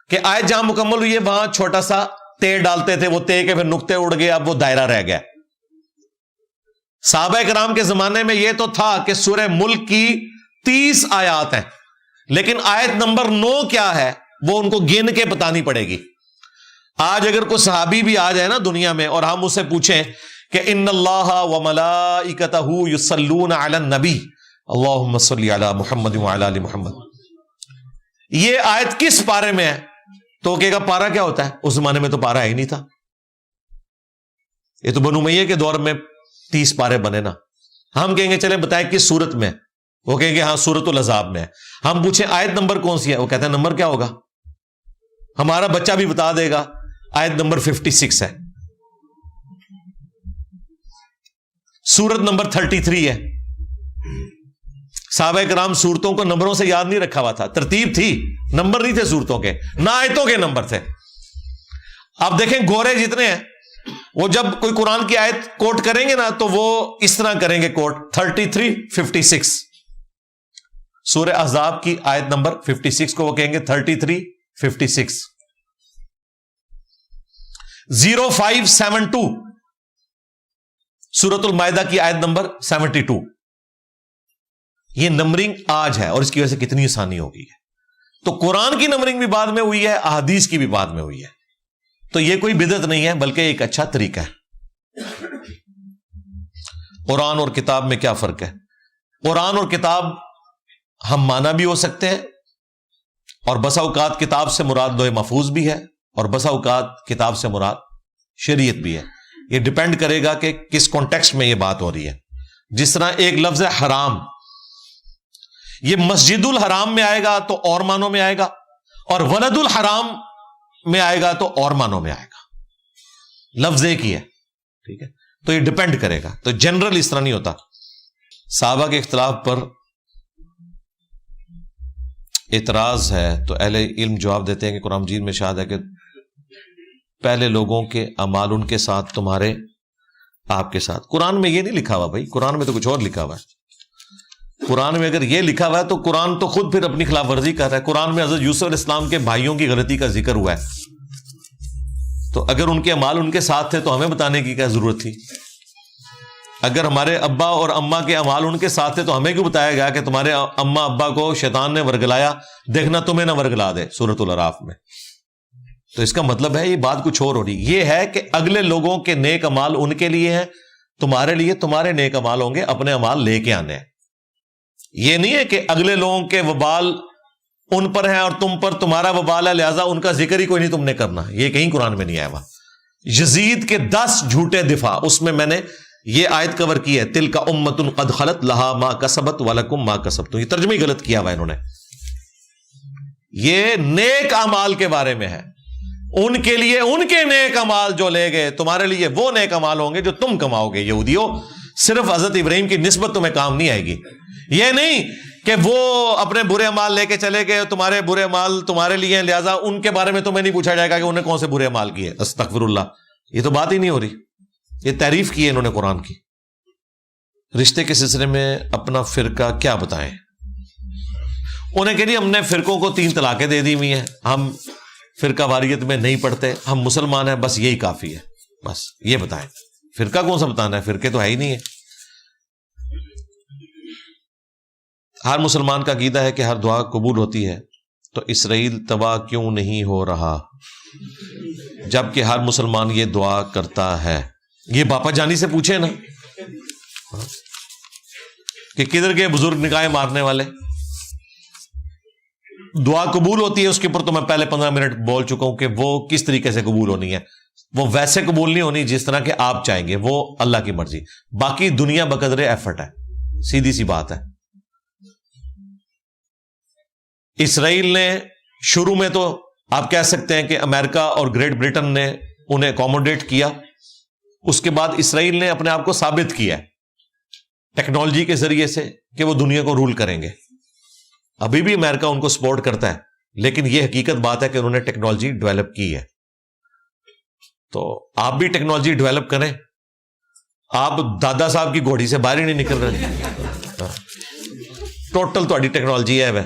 کہ آیت جہاں مکمل ہوئی ہے وہاں چھوٹا سا تے ڈالتے تھے, وہ تے کے پھر نقطے اڑ گئے, اب وہ دائرہ رہ گیا. صحابہ کرام کے زمانے میں یہ تو تھا کہ سورہ ملک کی 30 آیات ہیں, لیکن آیت نمبر 9 کیا ہے وہ ان کو گن کے بتانی پڑے گی. آج اگر کوئی صحابی بھی آ جائے نا دنیا میں اور ہم اسے پوچھیں کہ ان اللہ وملائکتہ یصلون علی النبی اللہم صلی علی محمد وعلی آل محمد, یہ آیت کس پارے میں ہے, تو کہے گا پارا کیا ہوتا ہے؟ اس زمانے میں تو پارا ہی نہیں تھا. یہ تو بنو امیہ کے دور میں 30 پارے بنے نا. ہم کہیں گے چلیں بتائیں کس سورت میں, وہ کہیں گے ہاں سورت الاحزاب میں ہے. ہم پوچھیں آیت نمبر کون سی ہے, وہ کہتے ہیں نمبر کیا ہوگا. ہمارا بچہ بھی بتا دے گا آیت نمبر 56 ہے, سورت نمبر 33 ہے. صحابہ کرام صورتوں کو نمبروں سے یاد نہیں رکھا ہوا تھا, ترتیب تھی, نمبر نہیں تھے صورتوں کے, نہ آیتوں کے نمبر تھے. آپ دیکھیں گورے جتنے ہیں وہ جب کوئی قرآن کی آیت کوٹ کریں گے نا تو وہ اس طرح کریں گے کوٹ 33-56. سورہ احزاب کی آیت نمبر 56 کو وہ کہیں گے 33-56. 0572 سورۃ المائدہ کی آیت نمبر 72. یہ نمبرنگ آج ہے اور اس کی وجہ سے کتنی آسانی ہو گئی ہے. تو قرآن کی نمبرنگ بھی بعد میں ہوئی ہے, احادیث کی بھی بعد میں ہوئی ہے. تو یہ کوئی بدعت نہیں ہے بلکہ ایک اچھا طریقہ ہے. قرآن اور کتاب میں کیا فرق ہے؟ قرآن اور کتاب ہم مانا بھی ہو سکتے ہیں, اور بسا اوقات کتاب سے مراد لوح محفوظ بھی ہے, اور بسا اوقات کتاب سے مراد شریعت بھی ہے. یہ ڈیپینڈ کرے گا کہ کس کانٹیکسٹ میں یہ بات ہو رہی ہے. جس طرح ایک لفظ ہے حرام, یہ مسجد الحرام میں آئے گا تو اور معنوں میں آئے گا, اور ولد الحرام میں آئے گا تو اور معنوں میں آئے گا. لفظ ایک ہی ہے, ٹھیک ہے. تو یہ ڈیپینڈ کرے گا, تو جنرل اس طرح نہیں ہوتا. صحابہ کے اختلاف پر اعتراض ہے تو اہل علم جواب دیتے ہیں کہ قرآن مجید میں ارشاد ہے کہ پہلے لوگوں کے اعمال ان کے ساتھ, تمہارے آپ کے ساتھ. قرآن میں یہ نہیں لکھا ہوا بھائی, قرآن میں تو کچھ اور لکھا ہوا ہے. قرآن میں اگر یہ لکھا ہوا ہے تو قرآن تو خود پھر اپنی خلاف ورزی کر رہا ہے. قرآن میں حضرت یوسف علیہ السلام کے بھائیوں کی غلطی کا ذکر ہوا ہے, تو اگر ان کے اعمال ان کے ساتھ تھے تو ہمیں بتانے کی کیا ضرورت تھی؟ اگر ہمارے ابا اور اماں کے اعمال ان کے ساتھ تھے تو ہمیں کیوں بتایا گیا کہ تمہارے اماں ابا کو شیطان نے ورگلایا, دیکھنا تمہیں نہ ورگلا دے, سورۃ الاعراف میں. تو اس کا مطلب ہے یہ بات کچھ اور ہو رہی. یہ ہے کہ اگلے لوگوں کے نیک اعمال ان کے لیے ہیں, تمہارے لیے تمہارے نیک اعمال ہوں گے, اپنے اعمال لے کے آنے ہیں. یہ نہیں ہے کہ اگلے لوگوں کے وبال ان پر ہیں اور تم پر تمہارا وبال ہے لہذا ان کا ذکر ہی کوئی نہیں تم نے کرنا. یہ کہیں قرآن میں نہیں آیا ہوا. یزید کے 10 جھوٹے دفاع, اس میں میں نے یہ آیت کور کی ہے, تلک امۃ قد خلت لہا ما کسبت ولکم ما کسبتم. یہ ترجمہ ہی غلط کیا ہوا انہوں نے. یہ نیک اعمال کے بارے میں ہے, ان کے لیے ان کے نیک اعمال جو لے گئے, تمہارے لیے وہ نیک اعمال ہوں گے جو تم کماؤ گے. یہودیوں صرف حضرت ابراہیم کی نسبت تمہیں کام نہیں آئے گی. یہ نہیں کہ وہ اپنے برے اعمال لے کے چلے گئے, تمہارے برے اعمال تمہارے لیے ہیں, لہٰذا ان کے بارے میں تمہیں نہیں پوچھا جائے گا کہ انہیں کون سے برے اعمال کیے. استغفر اللہ, یہ تو بات ہی نہیں ہو رہی. یہ تعریف کی ہے انہوں نے قرآن کی. رشتے کے سلسلے میں اپنا فرقہ کیا بتائیں؟ انہیں کہ جی ہم نے فرقوں کو 3 طلاقیں دے دی ہوئی ہیں, ہم فرقہ واریت میں نہیں پڑھتے, ہم مسلمان ہیں, بس یہی کافی ہے. بس یہ بتائیں, فرقہ کون سا بتانا ہے؟ فرقے تو ہے ہی نہیں ہے. ہر مسلمان کا عقیدہ ہے کہ ہر دعا قبول ہوتی ہے, تو اسرائیل تباہ کیوں نہیں ہو رہا جبکہ ہر مسلمان یہ دعا کرتا ہے؟ یہ باپا جانی سے پوچھے نا کہ کدھر کے بزرگ نکائے مارنے والے. دعا قبول ہوتی ہے اس کے اوپر تو میں پہلے 15 منٹ بول چکا ہوں کہ وہ کس طریقے سے قبول ہونی ہے. وہ ویسے قبول نہیں ہونی جس طرح کہ آپ چاہیں گے, وہ اللہ کی مرضی. باقی دنیا بقدر ایفرٹ ہے, سیدھی سی بات ہے. اسرائیل نے شروع میں تو آپ کہہ سکتے ہیں کہ امریکہ اور گریٹ برٹن نے انہیں اکوموڈیٹ کیا, اس کے بعد اسرائیل نے اپنے آپ کو ثابت کیا ٹیکنالوجی کے ذریعے سے کہ وہ دنیا کو رول کریں گے. ابھی بھی امریکہ ان کو سپورٹ کرتا ہے, لیکن یہ حقیقت بات ہے کہ انہوں نے ٹیکنالوجی ڈیولپ کی ہے. تو آپ بھی ٹیکنالوجی ڈیولپ کریں. آپ دادا صاحب کی گھوڑی سے باہر ہی نہیں نکل رہے. ٹوٹل تہاڈی ٹیکنالوجی ہے.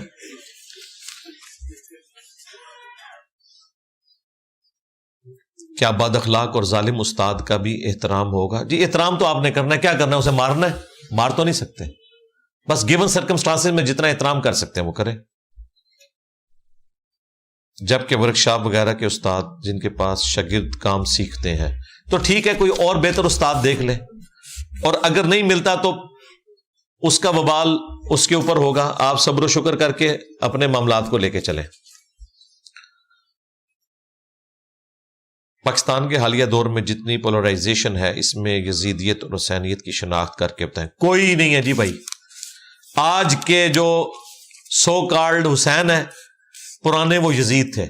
کیا بد اخلاق اور ظالم استاد کا بھی احترام ہوگا؟ جی احترام تو آپ نے کرنا ہے. کیا کرنا ہے؟ اسے مارنا ہے؟ مار تو نہیں سکتے, بس گیون سرکمسٹانسز میں جتنا احترام کر سکتے ہیں وہ کریں. جبکہ ورکشاپ وغیرہ کے استاد جن کے پاس شاگرد کام سیکھتے ہیں تو ٹھیک ہے, کوئی اور بہتر استاد دیکھ لے, اور اگر نہیں ملتا تو اس کا وبال اس کے اوپر ہوگا. آپ صبر و شکر کر کے اپنے معاملات کو لے کے چلیں. پاکستان کے حالیہ دور میں جتنی پولرائزیشن ہے اس میں یزیدیت اور حسینیت کی شناخت کر کے بتائیں. کوئی نہیں ہے جی بھائی. آج کے جو سو کالڈ حسین ہیں پرانے وہ یزید تھے,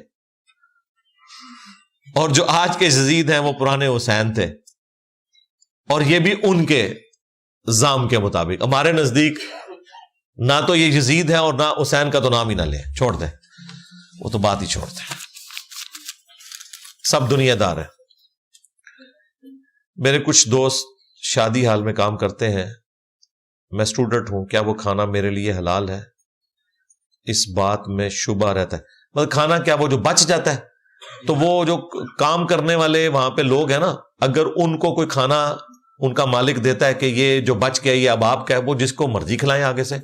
اور جو آج کے یزید ہیں وہ پرانے حسین تھے, اور یہ بھی ان کے زام کے مطابق. ہمارے نزدیک نہ تو یہ یزید ہے اور نہ حسین کا تو نام ہی نہ لیں, چھوڑ دیں, وہ تو بات ہی چھوڑ دیں. سب دنیا دار ہے. میرے کچھ دوست شادی حال میں کام کرتے ہیں, میں اسٹوڈنٹ ہوں, کیا وہ کھانا میرے لیے حلال ہے؟ اس بات میں شبہ رہتا ہے. مطلب کھانا کیا وہ جو بچ جاتا ہے, تو وہ جو کام کرنے والے وہاں پہ لوگ ہیں نا, اگر ان کو کوئی کھانا ان کا مالک دیتا ہے کہ یہ جو بچ گیا یہ اب آپ کا ہے, وہ جس کو مرضی کھلائیں آگے سے,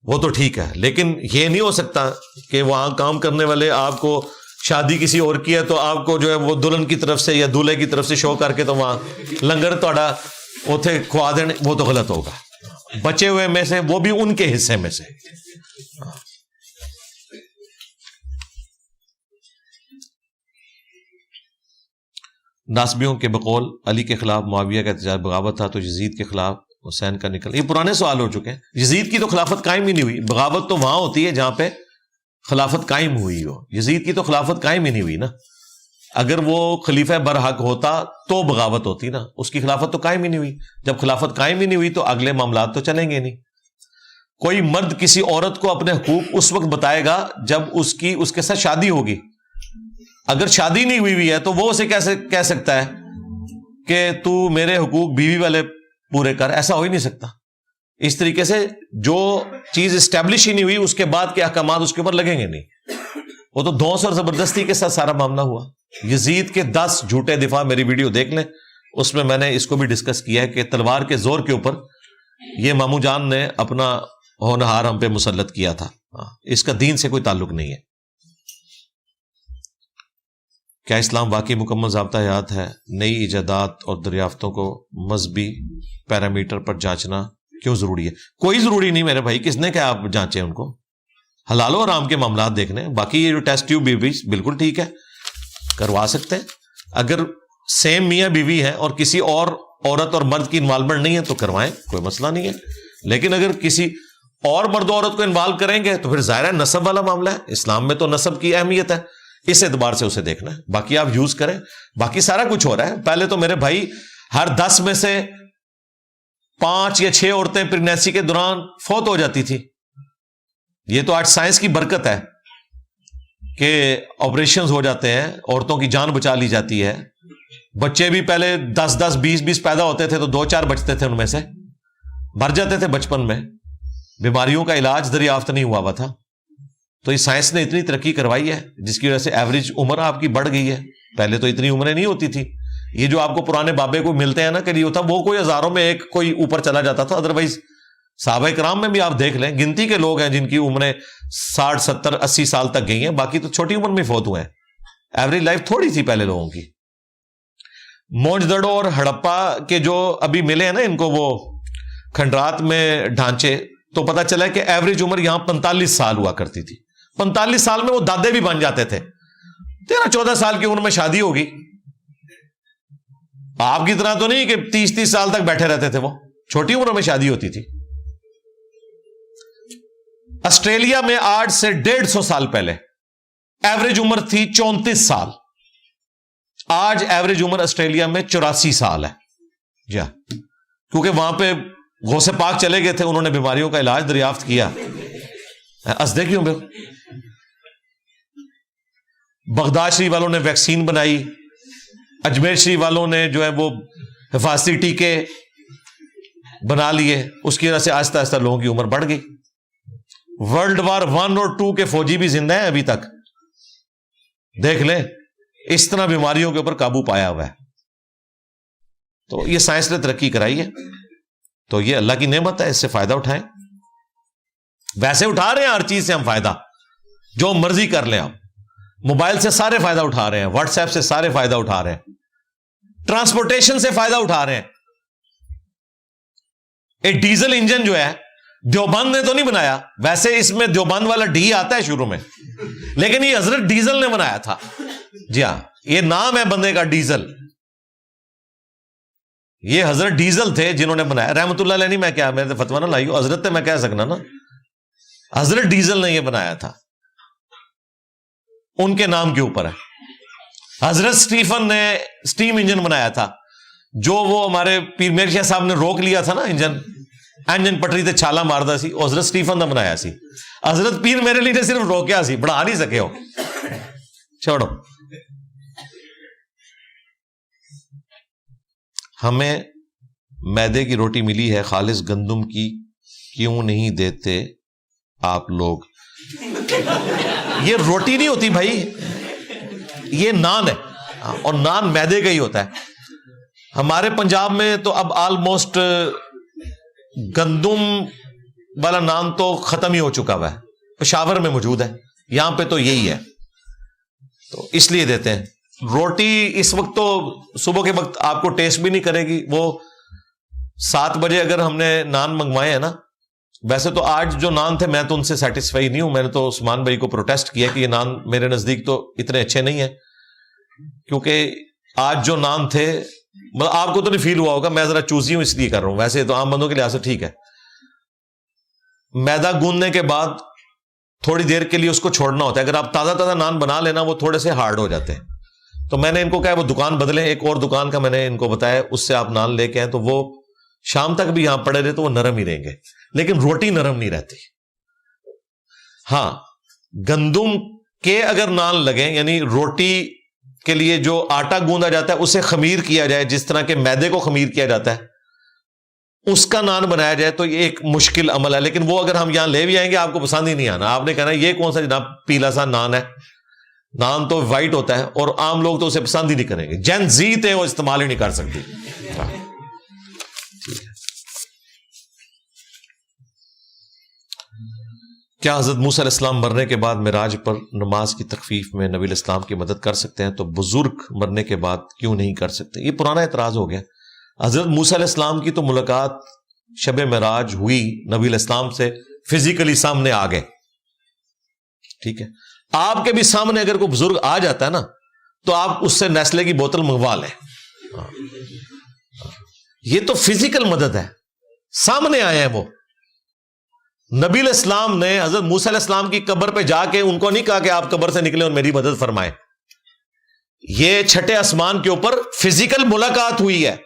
وہ تو ٹھیک ہے. لیکن یہ نہیں ہو سکتا کہ وہاں کام کرنے والے آپ کو شادی کسی اور کی ہے تو آپ کو جو ہے وہ دلہن کی طرف سے یا دولہے کی طرف سے شو کر کے تو وہاں لنگر تھوڑا اوتھے کھوا دیں, وہ تو غلط ہوگا. بچے ہوئے میں سے وہ بھی ان کے حصے میں سے. ناسبیوں کے بقول علی کے خلاف معاویہ کا احتجاج بغاوت تھا, تو یزید کے خلاف حسین کا نکل. یہ پرانے سوال ہو چکے ہیں. یزید کی تو خلافت قائم ہی نہیں ہوئی. بغاوت تو وہاں ہوتی ہے جہاں پہ خلافت قائم ہوئی ہو. یزید کی تو خلافت قائم ہی نہیں ہوئی نا. اگر وہ خلیفہ برحق ہوتا تو بغاوت ہوتی نا, اس کی خلافت تو قائم ہی نہیں ہوئی. جب خلافت قائم ہی نہیں ہوئی تو اگلے معاملات تو چلیں گے نہیں. کوئی مرد کسی عورت کو اپنے حقوق اس وقت بتائے گا جب اس کے ساتھ شادی ہوگی. اگر شادی نہیں ہوئی ہے تو وہ اسے کیسے کہہ سکتا ہے کہ تو میرے حقوق بیوی والے پورے کر؟ ایسا ہو ہی نہیں سکتا. اس طریقے سے جو چیز اسٹیبلش ہی نہیں ہوئی اس کے بعد کے احکامات اس کے اوپر لگیں گے نہیں. وہ تو دھونس اور زبردستی کے ساتھ سارا معاملہ ہوا. یزید کے 10 جھوٹے دفاع میری ویڈیو دیکھ لیں, اس میں میں نے اس کو بھی ڈسکس کیا ہے کہ تلوار کے زور کے اوپر یہ مامو جان نے اپنا ہونہار ہم پہ مسلط کیا تھا. اس کا دین سے کوئی تعلق نہیں ہے. کیا اسلام واقعی مکمل ضابطہ حیات ہے؟ نئی ایجادات اور دریافتوں کو مذہبی پیرامیٹر پر جانچنا کیوں ضروری ہے؟ کوئی ضروری نہیں میرے بھائی. کس نے کہا آپ جانچیں ان کو؟ حلال و حرام کے معاملات دیکھنے. باقی یہ جو ٹیسٹ ٹیوب بیوی بالکل ٹھیک ہے, کروا سکتے ہیں. اگر سیم میاں بیوی ہے اور کسی اور عورت اور مرد کی انوالومنٹ نہیں ہے تو کروائیں, کوئی مسئلہ نہیں ہے. لیکن اگر کسی اور مرد و عورت کو انوالو کریں گے تو پھر ظاہر ہے نسب والا معاملہ ہے. اسلام میں تو نسب کی اہمیت ہے, اس اعتبار سے اسے دیکھنا ہے. باقی آپ یوز کریں, باقی سارا کچھ ہو رہا ہے. پہلے تو میرے بھائی ہر 10 میں سے 5 یا 6 عورتیں پریگنینسی کے دوران فوت ہو جاتی تھی. یہ تو آج سائنس کی برکت ہے کہ آپریشنز ہو جاتے ہیں, عورتوں کی جان بچا لی جاتی ہے. بچے بھی پہلے 10 20 پیدا ہوتے تھے تو 2-4 بچتے تھے, ان میں سے مر جاتے تھے بچپن میں. بیماریوں کا علاج دریافت نہیں ہوا تھا. تو یہ سائنس نے اتنی ترقی کروائی ہے جس کی وجہ سے ایوریج عمر آپ کی بڑھ گئی ہے. پہلے تو اتنی عمریں نہیں ہوتی تھی. یہ جو آپ کو پرانے بابے کو ملتے ہیں نا کہ ہوتا, وہ کوئی ہزاروں میں ایک کوئی اوپر چلا جاتا تھا. ادروائز صحابہ کرام میں بھی آپ دیکھ لیں, گنتی کے لوگ ہیں جن کی عمریں 60 70 80 سال تک گئی ہیں, باقی تو چھوٹی عمر میں فوت ہوئے ہیں. ایوریج لائف تھوڑی تھی پہلے لوگوں کی. موہنجودڑو اور ہڑپا کے جو ابھی ملے ہیں نا ان کو وہ کھنڈرات میں ڈھانچے, تو پتا چلا کہ ایوریج عمر یہاں 45 سال ہوا کرتی تھی. 45 سال میں وہ دادے بھی بن جاتے تھے. 13-14 سال کی عمر میں شادی ہوگی. آپ کی طرح تو نہیں کہ 30 سال تک بیٹھے رہتے تھے, وہ چھوٹی عمر میں شادی ہوتی تھی. آسٹریلیا میں آج سے 150 سال پہلے ایوریج عمر تھی 34 سال. آج ایوریج عمر آسٹریلیا میں 84 سال ہے. جی ہاں, کیونکہ وہاں پہ غوث پاک چلے گئے تھے, انہوں نے بیماریوں کا علاج دریافت کیا. ہنسدے کیوں بے؟ بغداد شریف والوں نے ویکسین بنائی, اجمیر شریف والوں نے جو ہے وہ حفاظتی ٹیکے بنا لیے, اس کی وجہ سے آہستہ آہستہ لوگوں کی عمر بڑھ گئی. ورلڈ وار 1 اور 2 کے فوجی بھی زندہ ہیں ابھی تک, دیکھ لیں. اس طرح بیماریوں کے اوپر قابو پایا ہوا ہے. تو یہ سائنس نے ترقی کرائی ہے, تو یہ اللہ کی نعمت ہے, اس سے فائدہ اٹھائیں. ویسے اٹھا رہے ہیں ہر چیز سے ہم فائدہ, جو مرضی کر لیں. آپ موبائل سے سارے فائدہ اٹھا رہے ہیں, واٹس ایپ سے سارے فائدہ اٹھا رہے ہیں, ٹرانسپورٹیشن سے فائدہ اٹھا رہے ہیں. ایک ڈیزل انجن جو ہے دیوبند نے تو نہیں بنایا, ویسے اس میں دیوبند والا ڈی آتا ہے شروع میں, لیکن یہ حضرت ڈیزل نے بنایا تھا. جی ہاں, یہ نام ہے بندے کا ڈیزل. یہ حضرت ڈیزل تھے جنہوں نے بنایا. رحمت اللہ علیہ نہیں, میں کیا میں فتویٰ نہ لائی ہوں, حضرت تے میں کہہ سکنا نا, حضرت ڈیزل نے یہ بنایا تھا, ان کے نام کے اوپر ہے. حضرت سٹیفن نے سٹیم انجن بنایا تھا, جو وہ ہمارے پیر میر شاہ صاحب نے روک لیا تھا نا انجن پٹری تے چھالا ماردا سی, حضرت سٹیفن نے بنایا سی. حضرت پیر میرے لیے صرف روکیا سی, بڑھا نہیں سکے ہو. چھوڑو. ہمیں میدے کی روٹی ملی ہے خالص گندم کی, کیوں نہیں دیتے آپ لوگ؟ یہ روٹی نہیں ہوتی بھائی, یہ نان ہے, اور نان میدے کا ہی ہوتا ہے. ہمارے پنجاب میں تو اب آلموسٹ گندم والا نان تو ختم ہی ہو چکا ہوا ہے. پشاور میں موجود ہے, یہاں پہ تو یہی ہے, تو اس لیے دیتے ہیں. روٹی اس وقت تو صبح کے وقت آپ کو ٹیسٹ بھی نہیں کرے گی. وہ 7 بجے اگر ہم نے نان منگوائے ہیں نا, ویسے تو آج جو نان تھے میں تو ان سے سیٹسفائی نہیں ہوں. میں نے تو عثمان بھائی کو پروٹیسٹ کیا کہ یہ نان میرے نزدیک تو اتنے اچھے نہیں ہیں, کیونکہ آج جو نان تھے, مطلب آپ کو تو نہیں فیل ہوا ہوگا, میں ذرا چوزی ہوں اس لیے کر رہا ہوں, ویسے تو عام بندوں کے لحاظ سے ٹھیک ہے. میدا گوندنے کے بعد تھوڑی دیر کے لیے اس کو چھوڑنا ہوتا ہے. اگر آپ تازہ نان بنا لینا, وہ تھوڑے سے ہارڈ ہو جاتے ہیں. تو میں نے ان کو کہا وہ دکان بدلیں, ایک اور دکان کا میں نے ان کو بتایا, اس سے آپ نان لے کے آئیں, تو وہ شام تک بھی یہاں پڑے رہے تو وہ نرم ہی رہیں گے, لیکن روٹی نرم نہیں رہتی. ہاں, گندم کے اگر نان لگیں, یعنی روٹی کے لیے جو آٹا گوندا جاتا ہے اسے خمیر کیا جائے, جس طرح کے میدے کو خمیر کیا جاتا ہے, اس کا نان بنایا جائے, تو یہ ایک مشکل عمل ہے. لیکن وہ اگر ہم یہاں لے بھی آئیں گے آپ کو پسند ہی نہیں آنا. آپ نے کہنا یہ کون سا جناب پیلا سا نان ہے, نان تو وائٹ ہوتا ہے, اور عام لوگ تو اسے پسند ہی نہیں کریں گے. جن زیت ہے وہ استعمال ہی نہیں کر سکتی. کیا حضرت موسیٰ علیہ السلام مرنے کے بعد معراج پر نماز کی تخفیف میں نبی علیہ السلام کی مدد کر سکتے ہیں؟ تو بزرگ مرنے کے بعد کیوں نہیں کر سکتے؟ یہ پرانا اعتراض ہو گیا. حضرت موسیٰ علیہ السلام کی تو ملاقات شب معراج ہوئی, نبی علیہ السلام سے فزیکلی سامنے آ گئے, ٹھیک ہے. آپ کے بھی سامنے اگر کوئی بزرگ آ جاتا ہے نا, تو آپ اس سے نیسلے کی بوتل منگوا لیں. یہ تو فزیکل مدد ہے, سامنے آئے ہیں وہ. نبی علیہ السلام نے حضرت موسیٰ علیہ السلام کی قبر پہ جا کے ان کو نہیں کہا کہ آپ قبر سے نکلیں اور میری مدد فرمائیں. یہ چھٹے آسمان کے اوپر فزیکل ملاقات ہوئی ہے,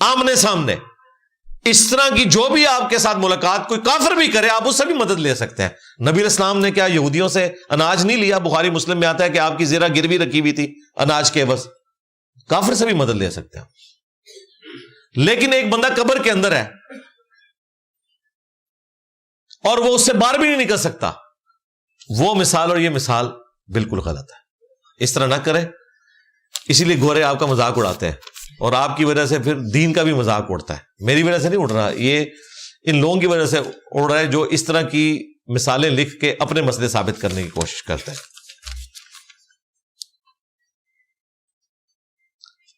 آمنے سامنے. اس طرح کی جو بھی آپ کے ساتھ ملاقات کوئی کافر بھی کرے آپ اس سے بھی مدد لے سکتے ہیں. نبی علیہ السلام نے کیا یہودیوں سے اناج نہیں لیا؟ بخاری مسلم میں آتا ہے کہ آپ کی زیرہ گروی رکھی ہوئی تھی اناج کے عوض. کافر سے بھی مدد لے سکتے ہیں. لیکن ایک بندہ قبر کے اندر ہے اور وہ اس سے باہر بھی نہیں نکل سکتا، وہ مثال اور یہ مثال بالکل غلط ہے. اس طرح نہ کریں. اسی لیے گورے آپ کا مذاق اڑاتے ہیں اور آپ کی وجہ سے پھر دین کا بھی مذاق اڑتا ہے. میری وجہ سے نہیں اڑ رہا، یہ ان لوگوں کی وجہ سے اڑ رہا ہے جو اس طرح کی مثالیں لکھ کے اپنے مسئلے ثابت کرنے کی کوشش کرتے ہیں.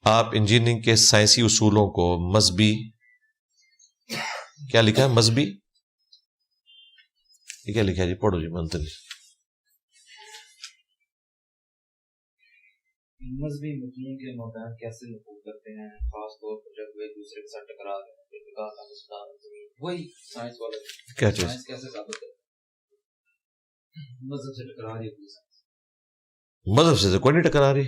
آپ انجینئرنگ کے سائنسی اصولوں کو مذہبی، کیا لکھا ہے مذہبی، یہ کیا لکھا ہے جی؟ پڑھو جی منتری. مذہبی متنوں کے مابین کیسے نفوذ کرتے ہیں، خاص طور پر جب وہ ایک دوسرے کے ساتھ ٹکرا رہے ہیں. وہی سائنس والا کیا چیز؟ سائنس کیسے ثابت کرتے ہیں مذہب سے ٹکرا رہی ہے؟ مذہب سے کوئی نہیں ٹکرا رہی.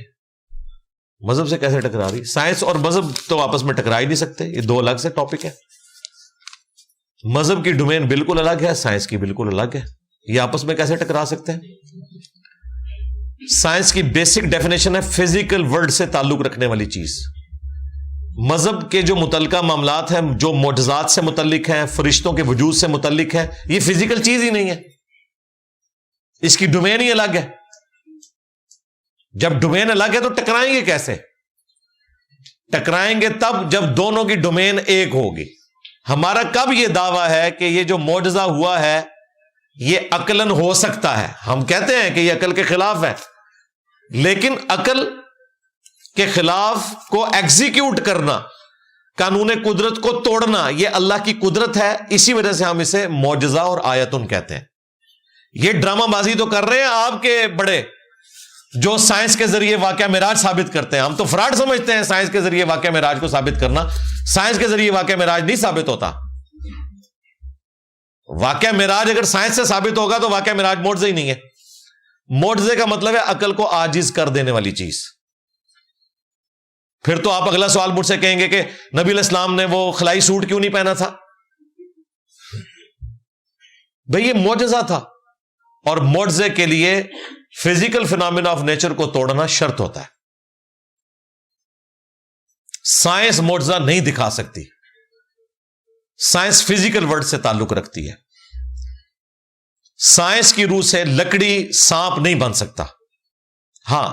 مذہب سے کیسے ٹکرا رہی؟ سائنس اور مذہب تو آپس میں ٹکرا ہی نہیں سکتے، یہ دو الگ سے ٹاپک ہے. مذہب کی ڈومین بالکل الگ ہے، سائنس کی بالکل الگ ہے. یہ آپس میں کیسے ٹکرا سکتے ہیں؟ سائنس کی بیسک ڈیفینیشن ہے فزیکل ورلڈ سے تعلق رکھنے والی چیز. مذہب کے جو متعلقہ معاملات ہیں، جو معجزات سے متعلق ہیں، فرشتوں کے وجود سے متعلق ہے، یہ فزیکل چیز ہی نہیں ہے، اس کی ڈومین ہی الگ ہے. جب ڈومین الگ ہے تو ٹکرائیں گے کیسے؟ ٹکرائیں گے تب جب دونوں کی ڈومین ایک ہوگی. ہمارا کب یہ دعویٰ ہے کہ یہ جو معجزہ ہوا ہے یہ عقلاً ہو سکتا ہے؟ ہم کہتے ہیں کہ یہ عقل کے خلاف ہے، لیکن عقل کے خلاف کو ایگزیکیوٹ کرنا، قانون قدرت کو توڑنا، یہ اللہ کی قدرت ہے. اسی وجہ سے ہم اسے معجزہ اور آیتن کہتے ہیں. یہ ڈرامہ بازی تو کر رہے ہیں آپ کے بڑے جو سائنس کے ذریعے واقعہ معراج ثابت کرتے ہیں. ہم تو فراڈ سمجھتے ہیں سائنس کے ذریعے واقعہ معراج کو ثابت کرنا. سائنس کے ذریعے واقعہ معراج نہیں ثابت ہوتا. واقعہ معراج اگر سائنس سے ثابت ہوگا تو واقعہ معراج معجزہ ہی نہیں ہے. معجزے کا مطلب ہے عقل کو عاجز کر دینے والی چیز. پھر تو آپ اگلا سوال مجھ سے کہیں گے کہ نبی علیہ السلام نے وہ خلائی سوٹ کیوں نہیں پہنا تھا؟ بھئی یہ معجزہ تھا، اور معجزے کے لیے فزیکل فینامنا آف نیچر کو توڑنا شرط ہوتا ہے. سائنس معجزہ نہیں دکھا سکتی. سائنس فزیکل ورلڈ سے تعلق رکھتی ہے. سائنس کی روح سے لکڑی سانپ نہیں بن سکتا. ہاں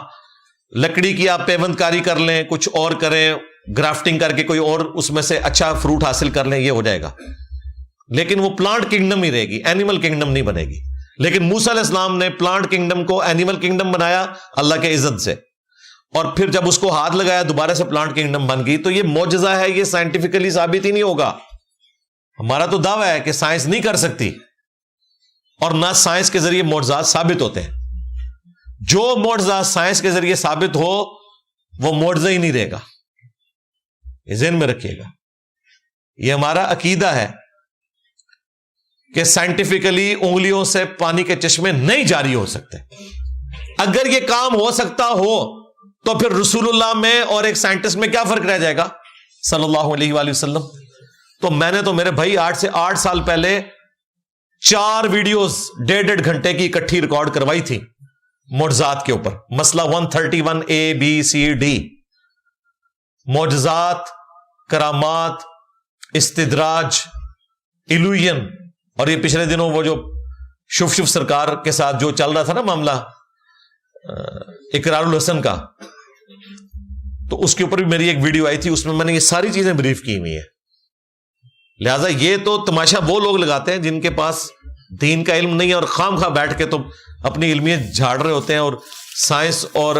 لکڑی کی آپ پیوند کاری کر لیں، کچھ اور کریں، گرافٹنگ کر کے کوئی اور اس میں سے اچھا فروٹ حاصل کر لیں، یہ ہو جائے گا، لیکن وہ پلانٹ کنگڈم ہی رہے گی، اینیمل کنگڈم نہیں بنے گی. لیکن موسیٰ علیہ السلام نے پلانٹ کنگڈم کو اینیمل کنگڈم بنایا اللہ کے عزت سے، اور پھر جب اس کو ہاتھ لگایا دوبارہ سے پلانٹ کنگڈم بن گئی. تو یہ معجزہ ہے، یہ سائنٹیفکلی ثابت ہی نہیں ہوگا. ہمارا تو دعویٰ ہے کہ سائنس نہیں کر سکتی، اور نہ سائنس کے ذریعے معجزات ثابت ہوتے ہیں. جو معجزہ سائنس کے ذریعے ثابت ہو وہ معجزہ ہی نہیں رہے گا. یہ ذہن میں رکھیے گا. یہ ہمارا عقیدہ ہے کہ سائنٹیفکلی انگلیوں سے پانی کے چشمے نہیں جاری ہو سکتے. اگر یہ کام ہو سکتا ہو تو پھر رسول اللہ میں اور ایک سائنٹسٹ میں کیا فرق رہ جائے گا صلی اللہ علیہ وآلہ وسلم. تو میں نے تو میرے بھائی 8 سال پہلے 4 ویڈیوز 1.5 گھنٹے کی اکٹھی ریکارڈ کروائی تھی معجزات کے اوپر. مسئلہ 131 ABCD، معجزات، کرامات، استدراج، ایلوژن. اور یہ پچھلے دنوں وہ جو شف سرکار کے ساتھ جو چل رہا تھا نا معاملہ اقرار الحسن کا، تو اس کے اوپر بھی میری ایک ویڈیو آئی تھی، اس میں نے یہ ساری چیزیں بریف کی ہوئی ہیں. لہذا یہ تو تماشا وہ لوگ لگاتے ہیں جن کے پاس دین کا علم نہیں ہے اور خام خواہ بیٹھ کے تو اپنی علمیت جھاڑ رہے ہوتے ہیں اور سائنس اور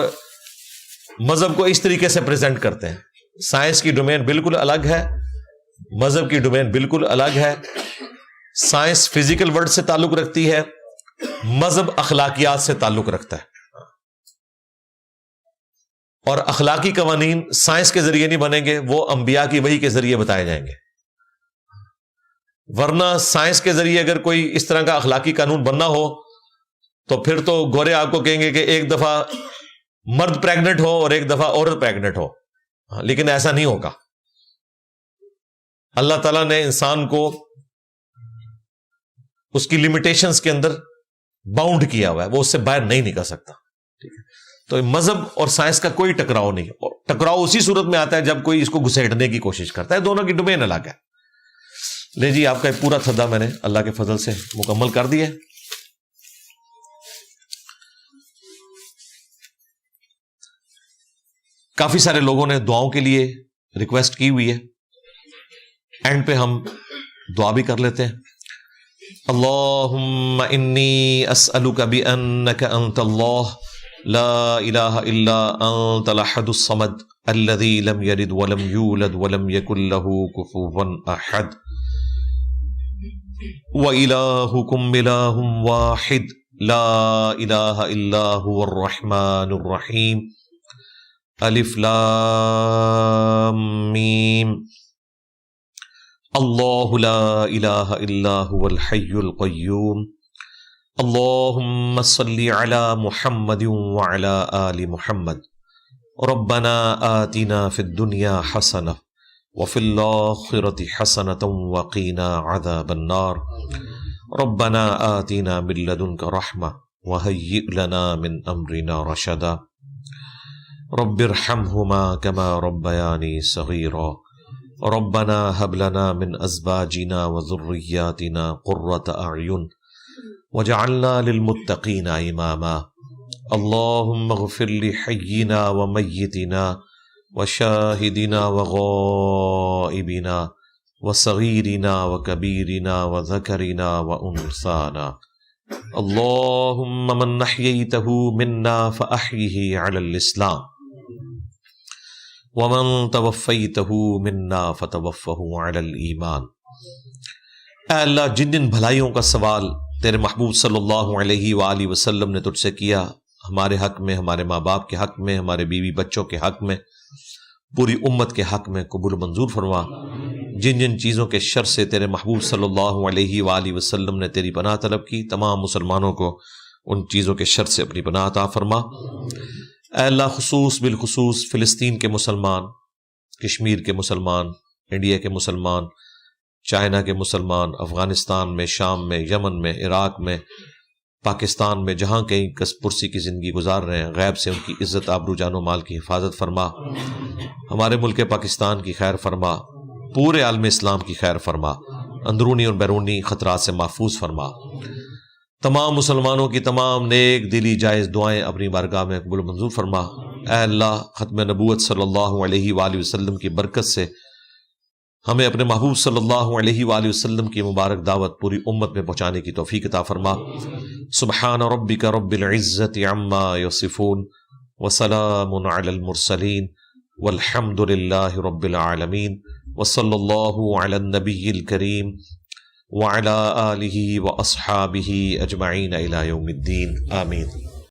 مذہب کو اس طریقے سے پریزنٹ کرتے ہیں. سائنس کی ڈومین بالکل الگ ہے، مذہب کی ڈومین بالکل الگ ہے. سائنس فزیکل ورلڈ سے تعلق رکھتی ہے، مذہب اخلاقیات سے تعلق رکھتا ہے. اور اخلاقی قوانین سائنس کے ذریعے نہیں بنیں گے، وہ انبیاء کی وحی کے ذریعے بتائے جائیں گے. ورنہ سائنس کے ذریعے اگر کوئی اس طرح کا اخلاقی قانون بننا ہو تو پھر تو گورے آپ کو کہیں گے کہ ایک دفعہ مرد پریگنٹ ہو اور ایک دفعہ عورت پریگنٹ ہو، لیکن ایسا نہیں ہوگا. اللہ تعالیٰ نے انسان کو اس کی لمیٹیشنز کے اندر باؤنڈ کیا ہوا ہے، وہ اس سے باہر نہیں نکل سکتا. ٹھیک ہے، تو مذہب اور سائنس کا کوئی ٹکراؤ نہیں، اور ٹکراؤ اسی صورت میں آتا ہے جب کوئی اس کو گھسیٹنے کی کوشش کرتا ہے. دونوں کی ڈومین الگ ہے. لے جی، آپ کا ایک پورا تھدا میں نے اللہ کے فضل سے مکمل کر دیا ہے. کافی سارے لوگوں نے دعاؤں کے لیے ریکویسٹ کی ہوئی ہے، اینڈ پہ ہم دعا بھی کر لیتے ہیں. اللہم انی اسألک بأنک انت اللہ لا الہ الا انت الاحد الصمد الذی لم یلد ولم یولد ولم یکن له کفوا احد وإلہکم الہ واحد لا الہ الا هو الرحمن الرحیم الف لام میم اللہ لا الہ الا هو الحی القیوم اللہم صلی علی محمد وعلی آل محمد ربنا آتنا فی الدنیا حسنہ وفی الآخرۃ حسنۃ وقنا عذاب النار ربنا آتنا من لدنک رحمہ وہیئ لنا من امرنا رشدا رب ارحمہما کما ربیانی صغیرا ربنا هب لنا من ازواجنا وذرياتنا قرة اعین وجعلنا للمتقین اماما اللهم اغفر لحینا ومیتنا وشاہدنا وغائبنا وصغیرنا وکبیرنا وذکرنا وانثانا اللهم من احییته منا فاحیه علی الاسلام ومن توفیتہ منا فتوفہ علی الایمان. اے اللہ، جن جن بھلائیوں کا سوال تیرے محبوب صلی اللہ علیہ وآلہ وسلم نے تجھ سے کیا، ہمارے حق میں، ہمارے ماں باپ کے حق میں، ہمارے بیوی بچوں کے حق میں، پوری امت کے حق میں قبول منظور فرما. جن جن چیزوں کے شر سے تیرے محبوب صلی اللہ علیہ وآلہ وسلم نے تیری پناہ طلب کی، تمام مسلمانوں کو ان چیزوں کے شر سے اپنی پناہ عطا فرما. اے اللہ، خصوص بالخصوص فلسطین کے مسلمان، کشمیر کے مسلمان، انڈیا کے مسلمان، چائنا کے مسلمان، افغانستان میں، شام میں، یمن میں، عراق میں، پاکستان میں، جہاں کہیں کس پرسی کی زندگی گزار رہے ہیں، غیب سے ان کی عزت، آبرو، جان و مال کی حفاظت فرما. ہمارے ملک پاکستان کی خیر فرما، پورے عالم اسلام کی خیر فرما، اندرونی اور بیرونی خطرات سے محفوظ فرما. تمام مسلمانوں کی تمام نیک دلی جائز دعائیں اپنی بارگاہ میں قبول منظور فرما. اے اللہ، ختم نبوت صلی اللہ علیہ وآلہ وسلم کی برکت سے ہمیں اپنے محبوب صلی اللہ علیہ وآلہ وسلم کی مبارک دعوت پوری امت میں پہنچانے کی توفیق عطا فرما. سبحان ربک رب العزت عما یصفون وسلام علی المرسلین والحمد للہ رب العالمین وصلی اللہ علی النبی الکریم وعلى آلہ واصحابہ اجمعین الی یوم الدین. آمین.